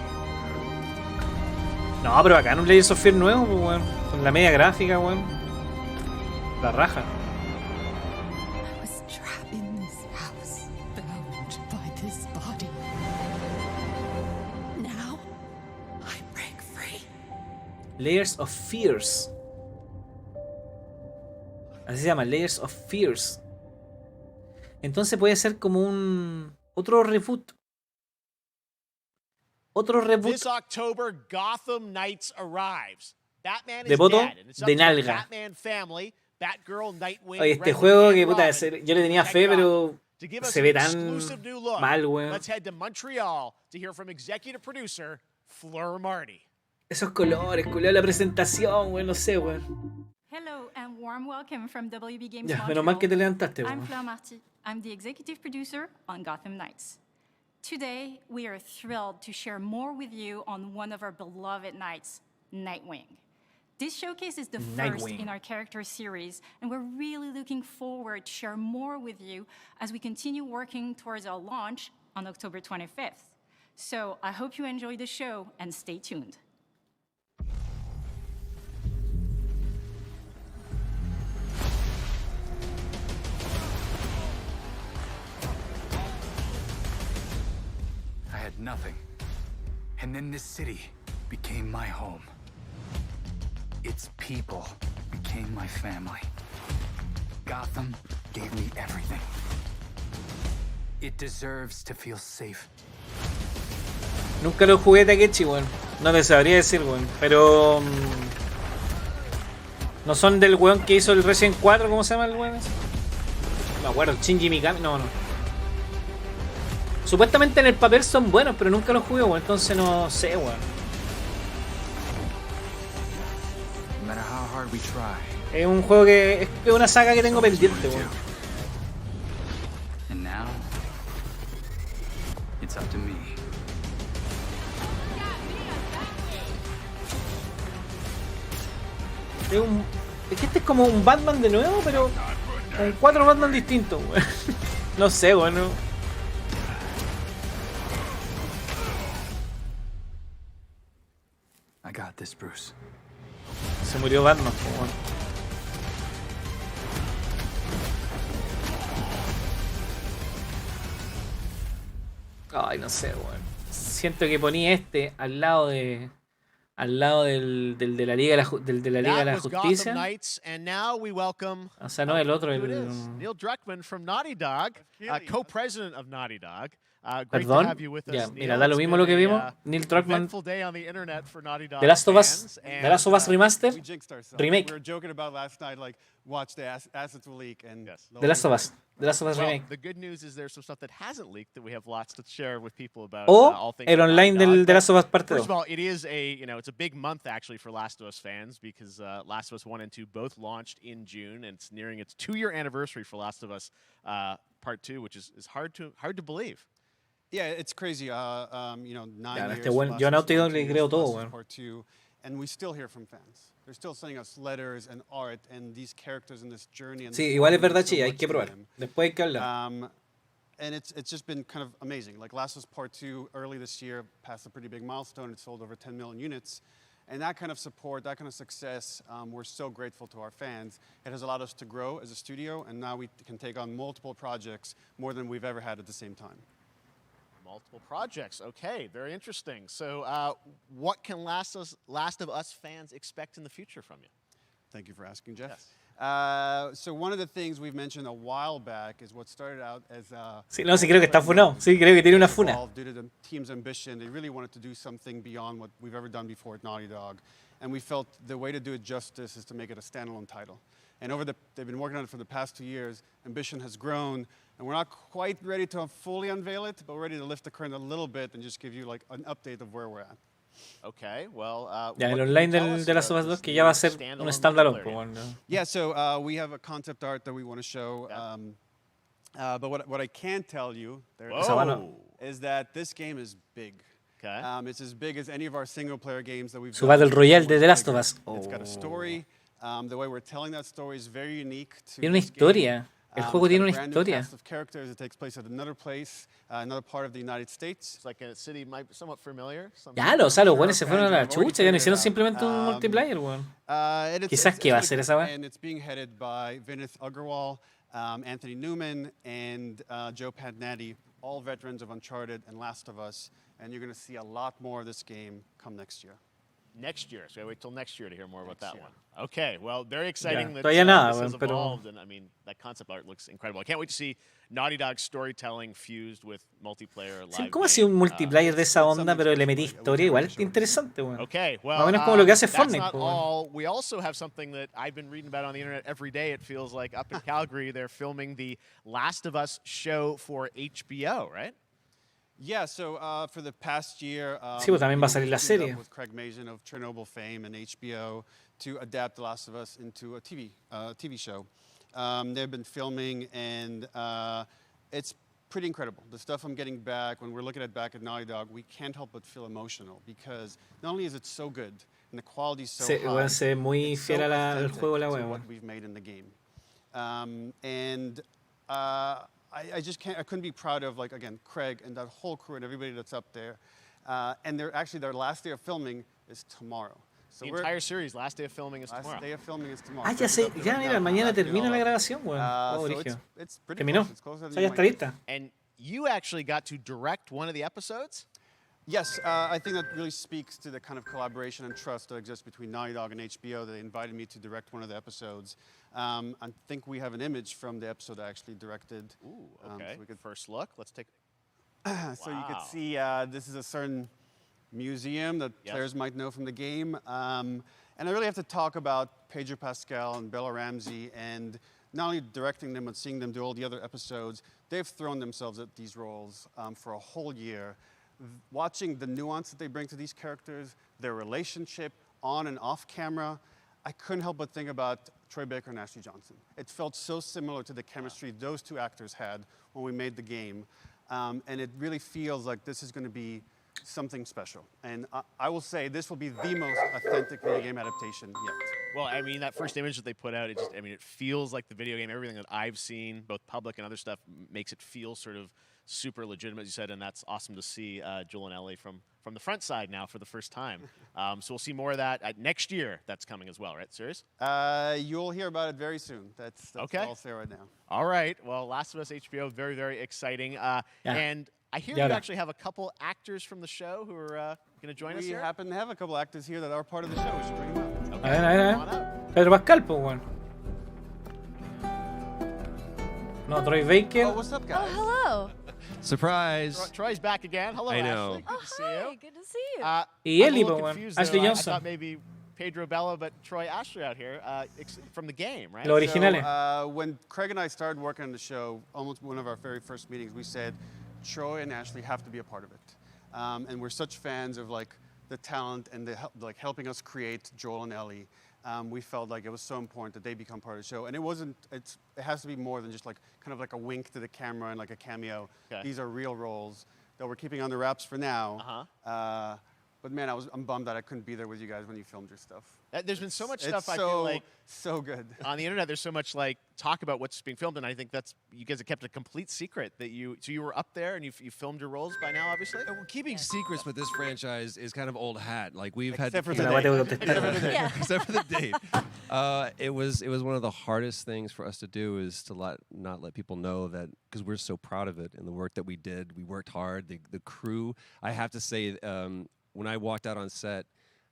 No, pero acá en un Layers of Fear nuevo, pues, weón. Con la media gráfica, weón. La raja. Layers of Fears. Así se llama, Layers of Fears. Entonces puede ser como un... otro reboot. Otro reboot. This October, Gotham Knights arrives. Batman de is voto dead, and it's up de to the nalga. Batman family, Batgirl, Nightwing, Oye, este Red juego Hood, que and puta, Robin yo le tenía fe, pero to give us se an ve tan exclusive new look. mal, weón. Let's head to Montreal to hear from executive producer Fleur Marty. Esos colores, culiao, la presentación, weón, no sé, weón. Hello and warm welcome from WB Games Ya, Montreal. menos mal que te levantaste, I'm weón. Fleur Marty. I'm the executive producer on Gotham Knights. Today, we are thrilled to share more with you on one of our beloved knights, Nightwing. This showcase is the first Nightwing. in our character series, and we're really looking forward to share more with you as we continue working towards our launch on October 25th. So I hope you enjoy the show and stay tuned. I had nothing. And then this city became my home. Its people became my family. Gotham gave me everything. It deserves to feel safe. Nunca lo jugué Takechi, weón. No te sabría decir, weón. Pero... ¿no son del weón que hizo el Resident 4? ¿Cómo se llama el weón ese? No me acuerdo, Shinji Mikami. No. Supuestamente en el papel son buenos, pero nunca los jugué, weón. Entonces no sé, weón. No matter how hard we try. Es un juego que... es una saga que tengo pendiente, weón. And now, it's up to me. Es que este es como un Batman de nuevo, pero con 4 Batman distintos, weón. No sé, weón. No. I got this, Bruce. Se murió Batman, weón. Ay, no sé, weón. Siento que ponía este al lado del de la Liga de la Justicia. O sea, no el otro, el... Neil Druckmann from Naughty Dog, co-president of Naughty Dog. Perdón, ya, mira, da lo mismo lo que vimos. Neil Druckmann, The Last of Us Remaster, Remake. The Last of Us Remake. The good news is there's some stuff that hasn't leaked that we have lots to share with people about. O el online del The Last of Us Parte 2. First of all, it is it's a big month actually for Last of Us fans because Last of Us 1 and 2 both launched in June, and it's nearing its 2-year anniversary for Last of Us Part 2, which is hard to believe. Yeah, it's crazy. 9 years. Yo a Naughty Dog le creo todo, weón. And we still hear from fans. They're still sending us letters and art and these characters in this journey. And sí, igual es verdad, sí, hay que probar. Después hay que hablar. And it's just been kind of amazing. Like Last of Us Part 2 early this year passed a pretty big milestone. It sold over 10 million units. And that kind of support, that kind of success, we're so grateful to our fans. It has allowed us to grow as a studio, and now we can take on multiple projects, more than we've ever had at the same time. Multiple projects. Okay, very interesting. So what can Last of Us fans expect in the future from you? Thank you for asking, Jeff. Yes. So one of the things we've mentioned a while back is what started out as sí, no, sí creo que está funado. Sí, creo que tiene una funa. Due to the team's ambition, they really wanted to do something beyond what we've ever done before at Naughty Dog. And we felt the way to do it justice is to make it a standalone title. And they've been working on it for the past 2 years. Ambition has grown. And we're not quite ready to fully unveil it, but we're ready to lift the curtain a little bit and just give you like an update of where we're at. Okay, well, ya, el online de Last of Us 2 que ya va a ser un standalone. Yeah, so we have a concept art that we want to show. But what I can tell you is that this game is big. Okay. It's as big as any of our single-player games that we've done. Su Battle Royale de The Last of Us. It's got a story. The way we're telling that story is very unique to Tiene una historia. El juego tiene una historia. Of characters. It takes place at another place, another part of the United States. It's like a city somewhat familiar. Ya, o sea, los buenos se fueron a la chucha, ya no hicieron simplemente un multiplayer, weón. Quizás que va a ser esa weá. And it's being headed by Vinith Agarwal, Anthony Newman, and Joe Padnatti, all veterans of Uncharted and Last of Us. And you're going to see a lot more of this game come next year. Next year, so I wait till next year to hear more about that one. Okay, well, very exciting that this has evolved, and I mean, that concept art looks incredible. I can't wait to see Naughty Dog storytelling fused with multiplayer live. ¿Cómo así un multiplayer de esa onda, pero le metí historia? Igual es interesante, weón. Okay, well, más o menos como lo que hace Fortnite. That's not all. We also have something that I've been reading about on the internet every day. It feels like up in Calgary, they're filming the Last of Us show for HBO, right? Yeah, so for the past year, sí, pues también va a salir la serie. With Craig Mazin of Chernobyl fame and HBO to adapt The Last of Us into a TV show. They've been filming, and it's pretty incredible. The stuff I'm getting back, when we're looking at back at Naughty Dog, we can't help but feel emotional because not only is it so good and the quality is so high, se muy fiel al juego la wea. What we've made in the game, I just can't. I couldn't be proud of, like, again, Craig and that whole crew and everybody that's up there. And their last day of filming is tomorrow. So the entire series, last day of filming is tomorrow. Last day of filming is tomorrow. Ah, ya sé, ya mira, mañana termina la grabación, weón. Terminó. O sea, ya está lista. And you actually got to direct one of the episodes? Yes, I think that really speaks to the kind of collaboration and trust that exists between Naughty Dog and HBO. They invited me to direct one of the episodes. I think we have an image from the episode I actually directed. Ooh, okay. So we could first look. Let's take. So you could see this is a certain museum that players might know from the game. And I really have to talk about Pedro Pascal and Bella Ramsey, and not only directing them but seeing them do all the other episodes. They've thrown themselves at these roles for a whole year. Watching the nuance that they bring to these characters, their relationship on and off camera, I couldn't help but think about Troy Baker and Ashley Johnson. It felt so similar to the chemistry those two actors had when we made the game. And it really feels like this is going to be something special. And I will say this will be the most authentic video game adaptation yet. Well, I mean, that first image that they put out, it feels like the video game. Everything that I've seen, both public and other stuff, makes it feel sort of super legitimate, as you said, and that's awesome to see Joel and Ellie from the front side now for the first time. So we'll see more of that next year. That's coming as well, right? Serious? You'll hear about it very soon. That's okay. All I'll say right now. All right. Well, Last of Us HBO, very, very exciting. And I hear you actually have a couple actors from the show who are going to join us here. We happen to have a couple actors here that are part of the show. We should bring them up. Okay. Come on up. Pedro Pascal, pues, bueno. No, Troy Baker. Oh, what's up, guys? Oh, hello. Surprise. Troy's back again. Hello, I know. Ashley. Good to see you. Good to see you. Y I'm a Ellie, little pues, bueno. confused, Ashley though. Johnson. I thought maybe Pedro Bella, but Troy Ashley out here from the game, right? Lo originales. So, when Craig and I started working on the show, almost one of our very first meetings, we said Troy and Ashley have to be a part of it. And we're such fans of like the talent and the helping us create Joel and Ellie. We felt like it was so important that they become part of the show. And it has to be more than just like kind of like a wink to the camera and like a cameo. Okay. These are real roles that we're keeping under wraps for now. But man, I'm bummed that I couldn't be there with you guys when you filmed your stuff. There's been so much It's stuff I feel like so good on the internet. There's so much like talk about what's being filmed, and I think that's you guys have kept a complete secret that you were up there and you filmed your roles by now, obviously. Well, keeping secrets with this franchise is kind of old hat. Like we've Except had for the date. except for the date. It was one of the hardest things for us to do is to not let people know that, because we're so proud of it and the work that we did. We worked hard. The crew. I have to say, when I walked out on set,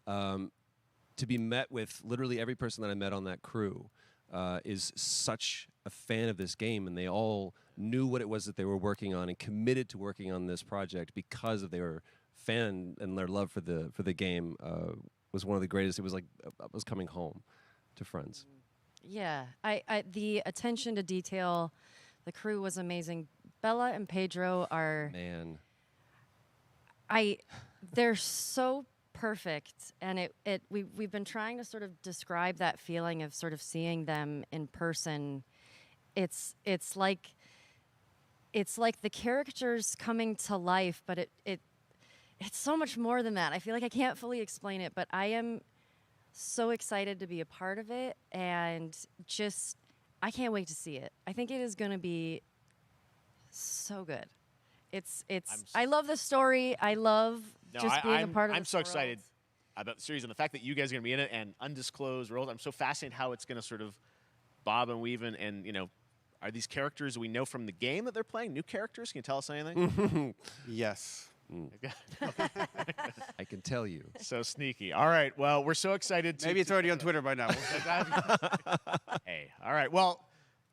to be met with literally every person that I met on that crew is such a fan of this game, and they all knew what it was that they were working on and committed to working on this project because of their fan and their love for the game was one of the greatest. It was like I was coming home to friends. Yeah, the attention to detail, the crew was amazing. Bella and Pedro are they're so perfect, and we've been trying to sort of describe that feeling of sort of seeing them in person. It's like the characters coming to life, but it's so much more than that. I feel like I can't fully explain it, but I am so excited to be a part of it, and I can't wait to see it. I think it is going to be so good. I love the story. I love being a part of it. I'm so excited about the series and the fact that you guys are going to be in it and undisclosed roles. I'm so fascinated how it's going to sort of bob and weave and are these characters we know from the game that they're playing? New characters? Can you tell us anything? Yes. I can tell you. So sneaky. All right. Well, we're so excited. Maybe it's already on Twitter by now. Hey. All right. Well,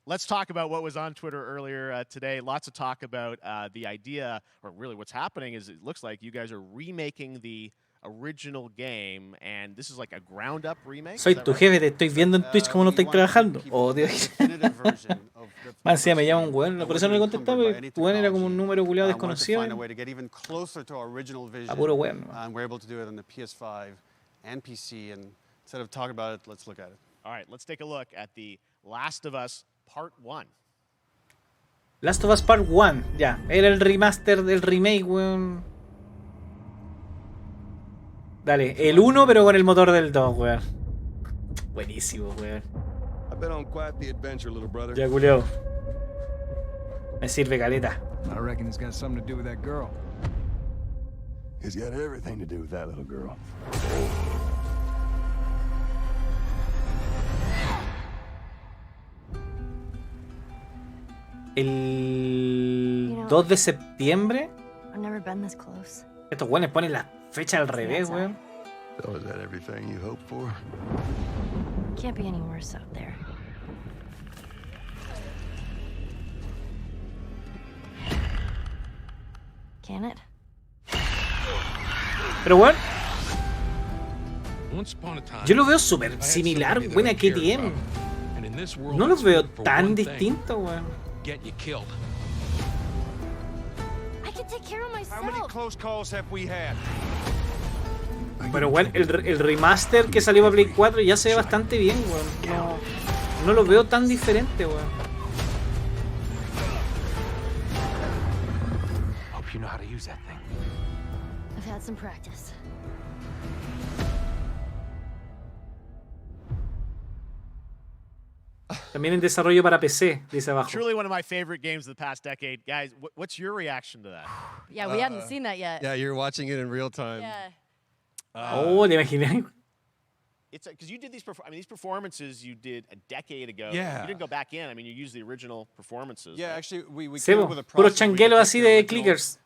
let's talk about what was on Twitter earlier today. Lots of talk about the idea, or really what's happening is it looks like you guys are remaking the original game, and this is like a ground-up remake. Soy tu jefe, te estoy viendo en Twitch cómo no estoy trabajando. Oh, Dios. Man, si me llama un weón, por eso no le contestaba, porque weón era como un número culiado desconocido. A way to get even closer to our original vision. A puro weón. We're able to do it on the PS5 and PC, and instead of talking about it, let's look at it. All right, let's take a look at the Last of Us Part 1. Last of Us Part 1, ya. Era el remaster del remake, weón. Dale, el 1 pero con el motor del 2, weón. Buenísimo, weón. Ya, culiao. Me sirve caleta. I reckon it's got something to do with that girl. It's got everything to do with that little girl. El 2 de septiembre. I've never been this close. Estos weones ponen la fecha al revés, weón. So is that everything you hoped for? Can't be any worse out there. Can it? Pero weón, Once upon a time, yo lo veo súper similar, weón, a KTM. and in this world, No los it's veo good for tan one thing, distintos, weón. get you killed. I can take care of How many myself. close calls have we had? Pero weón, el remaster que salió para Play 4 ya se ve bastante bien, weón. No lo veo tan diferente, weón. Hope you know how to use that thing. I've had some practice. También en desarrollo para PC, dice abajo. Truly one of my favorite games of the past decade. Guys, what's your reaction to that? Yeah, we hadn't seen that yet. Yeah, you're watching it in real time. Yeah. Oh, te imaginé. It's because you did these. These performances you did a decade ago. Yeah. You didn't go back in. I mean, you used the original performances. Yeah, right? actually, we Sí, came po, up with a puro process where we changuelo took así the de original, clickers.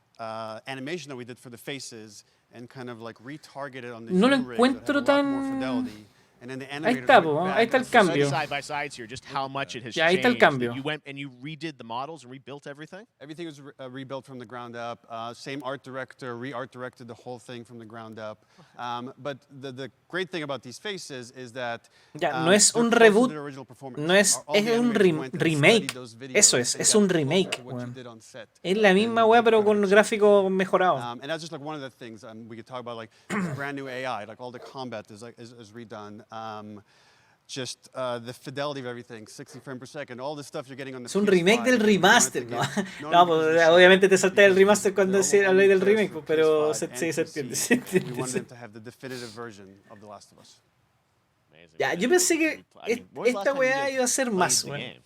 Animation that we did for the faces and kind of like retargeted on the No lo human rig that had encuentro a lot more tan... fidelity. And then the Ahí animators está, went po, back ahí está el and cambio. Side by sides here, just how much it has Ya, ahí está el changed. cambio. You went and you redid the models and rebuilt everything. Everything was rebuilt from the ground up. Same art director, re-art directed the whole thing from the ground up. But the great thing about these faces is that Ya, no es they're un close to reboot, their original performance. no es, All the es un animators went and remake. studied those videos Eso and es got un closer remake, to what you weón. did on set. Es la misma weá, pero con gráficos mejorados. And that's just like one of the things we could talk about, like brand new AI, like all the combat is redone. Just the fidelity of everything, 60 frames per second, all the stuff you're getting on the Es un PS5, remake del we wanted remaster, to ¿no? give- No, pues obviamente te salté el remaster cuando They're hablé del only remake, for pero PS5 sí, and se PC. entiende, se entiende. We wanted them to have the definitive version of The Last of Us. Ya, yo pensé que esta weá iba a ser más, weón.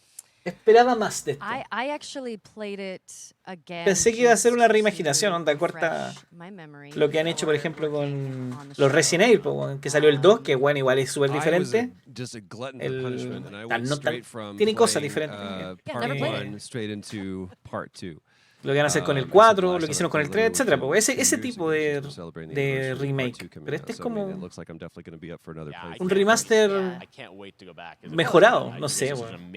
Esperaba más de esto. I actually played it again. Pensé que iba a ser una just to reimaginación, onda corta. refresh my memory Lo que han hecho, por ejemplo, before con working on the los show. Resident Evil, po, weón, que salió el 2, que bueno, igual es súper diferente. Just a glutton for El, punishment, and I tal, went no, straight tal, from tiene cosas playing, diferentes. Yeah, part never played 1 straight into part 2. Lo que van a hacer con el 4, lo que hicieron con el 3, etcétera. Po. Ese tipo de remake. Pero este es como un remaster mejorado, no sé, weón.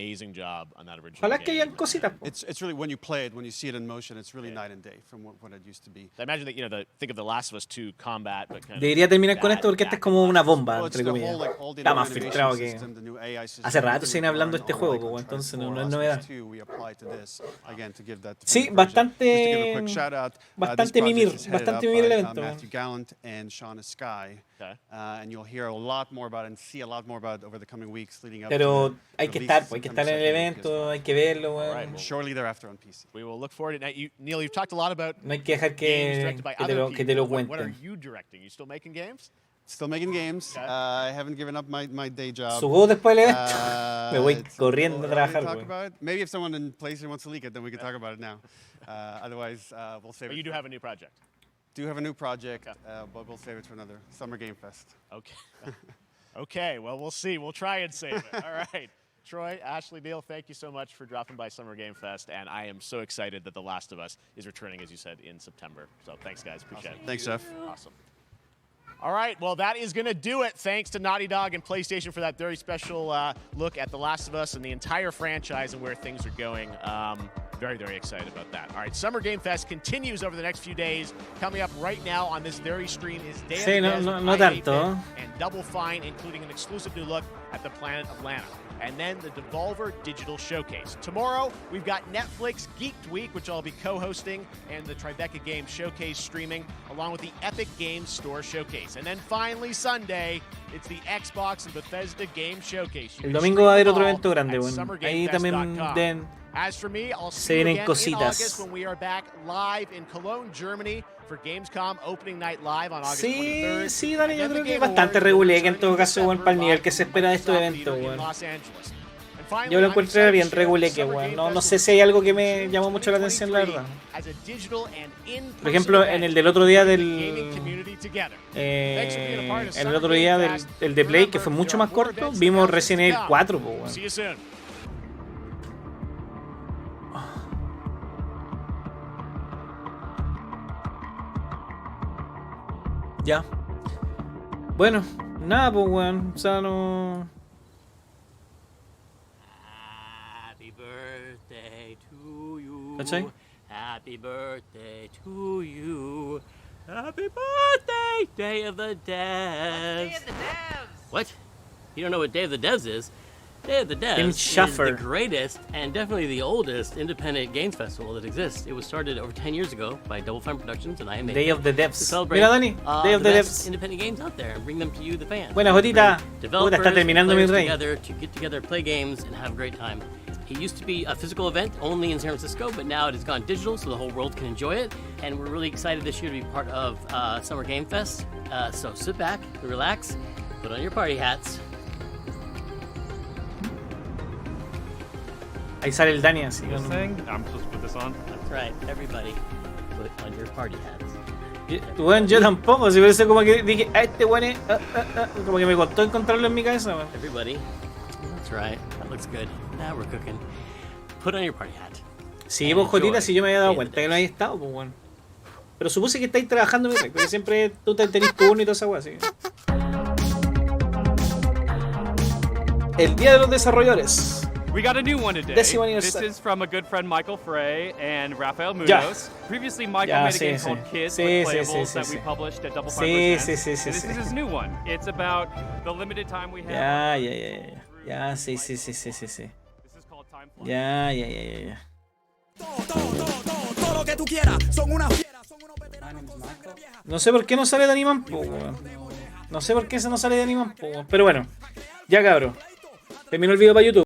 Ojalá que hayan cositas. Po. It's really when you play it, when you see it in motion, it's really night and day from what it used to be. I imagine that think of The Last of Us 2 combat, but kind of Debería terminar con esto porque este es como una bomba, Well, it's entre the comillas. whole, like, all the Está new más animation filtrado que... system, the new AI system, Hace rato everything se viene we hablando de learned este on, juego, like, po, on entonces Transform no es Last of novedad. Us 2, we applied to this, again, to give that Sí, definitive version. bastante... Just to give a quick shout out, Bastante this project mimir, is headed bastante up mimir el by, evento. Matthew Gallant and Shauna Sky. Okay. And you'll hear a lot more about it and see a lot more about it over the coming weeks leading up Pero to hay que release estar, hay que September estar en el 2nd on evento, PS5. hay que verlo, weón. Right, well, Shortly thereafter on PC. we will look forward to it. Neil, you've talked a lot about No hay que dejar games que directed by te other lo people. What are cuenten. you directing? You still making games? Still making games. Okay. I haven't given up my day job. Su juego después del evento. Me voy It's corriendo a little early to trabajar, talk weón. about it. Maybe if someone in PlayStation wants to leak it, then we can talk about it now. Otherwise, we'll save But it. you do have a new project. Do have a new project, but we'll save it for another Summer Game Fest. Okay. Okay, well, we'll see. We'll try and save it. All right. Troy, Ashley, Neil, thank you so much for dropping by Summer Game Fest, and I am so excited that The Last of Us is returning, as you said, in September. So thanks, guys. Appreciate it. Thanks, Jeff. Awesome. All right, well, that is going to do it. Thanks to Naughty Dog and PlayStation for that very special look at The Last of Us and the entire franchise and where things are going. Very, very excited about that. All right, Summer Game Fest continues over the next few days. Coming up right now on this very stream is Day Sí, of no- the Dead no- with no I Hate tanto. Dead and Double Fine, including an exclusive new look at the planet of Lana. And then the Devolver Digital Showcase. Tomorrow, we've got Netflix Geeked Week, which I'll be co-hosting, and the Tribeca Games Showcase streaming, along with the Epic Games Store Showcase. And then finally, Sunday, it's the Xbox and Bethesda Game Showcase. You El can domingo va a haber stream otro them evento all grande, at bueno. Ahí también summergamefest.com. den... As for me, I'll Se see you vienen again in cositas. August when we are back live in Cologne, Germany for Gamescom Opening Night Live on August Sí, 23rd. sí, Dani, yo And then creo the que es Game bastante Awards regulé, que en will todo return caso, in weón, para el nivel December que se espera de estos live eventos, in weón. Los Angeles. And finally, Yo lo I'm encuentro excited bien to share regulé, the que Summer weón. Game No, no Fest sé si hay algo que me llamó mucho la atención, la 2023 verdad. as a digital and in-person Por ejemplo, en event el del otro día to bring del... the gaming community together. Thanks for being a part of en el Summer otro Game día Fest. el de Play, que fue Remember, mucho there más are more corto, events vimos and Resident Evil announcements 4, to po, come. weón. See you soon. Ya. Bueno, nada, pues, weón. O sea, no. Happy birthday to you. ¿Cachai? Happy birthday to you. Happy birthday, Day of the Devs. Day of the Devs. What? You don't know what Day of the Devs is? Day of the Devs is the greatest and definitely the oldest independent games festival that exists. It was started over 10 years ago by Double Fine Productions and I am Day of the Devs. to celebrate Mira, Dani, Day of the best Devs. independent games out there and bring them to you, the fans. Buena, Jotita. Puta, está terminando mi rey. Together to get together, play games, and have a great time. It used to be a physical event only in San Francisco, but now it has gone digital, so the whole world can enjoy it. And we're really excited this year to be part of Summer Game Fest. So sit back, relax, put on your party hats. Ahí sale el Dani así. I'm supposed to put this on? That's right, everybody, put on your party hats. Bueno, yo tampoco, si parece como que dije, este weón es. Como que me costó encontrarlo en mi cabeza, weón. Everybody, that's right, that looks good. Now we're cooking. Put on your party hat. Sí, vos, Jotita, si yo me había dado cuenta que no había estado, pues bueno. Pero supuse que estáis trabajando, mi rey, porque siempre tú tenés turno y toda esa weá, así que. El Día de los Desarrolladores. We got a new one today. This is from a good friend Michael Frey and Rafael Munoz. Previously, Michael made a game called Kids with Playables that we published at Double Fine Presents. And this is his new one. It's about the limited time we have. Ya, sí. Ya. No sé por qué no sale de Animampo, weón. No sé por qué se no sale de Animampo, weón. Pero bueno, ya cabrón. Terminó el video para YouTube.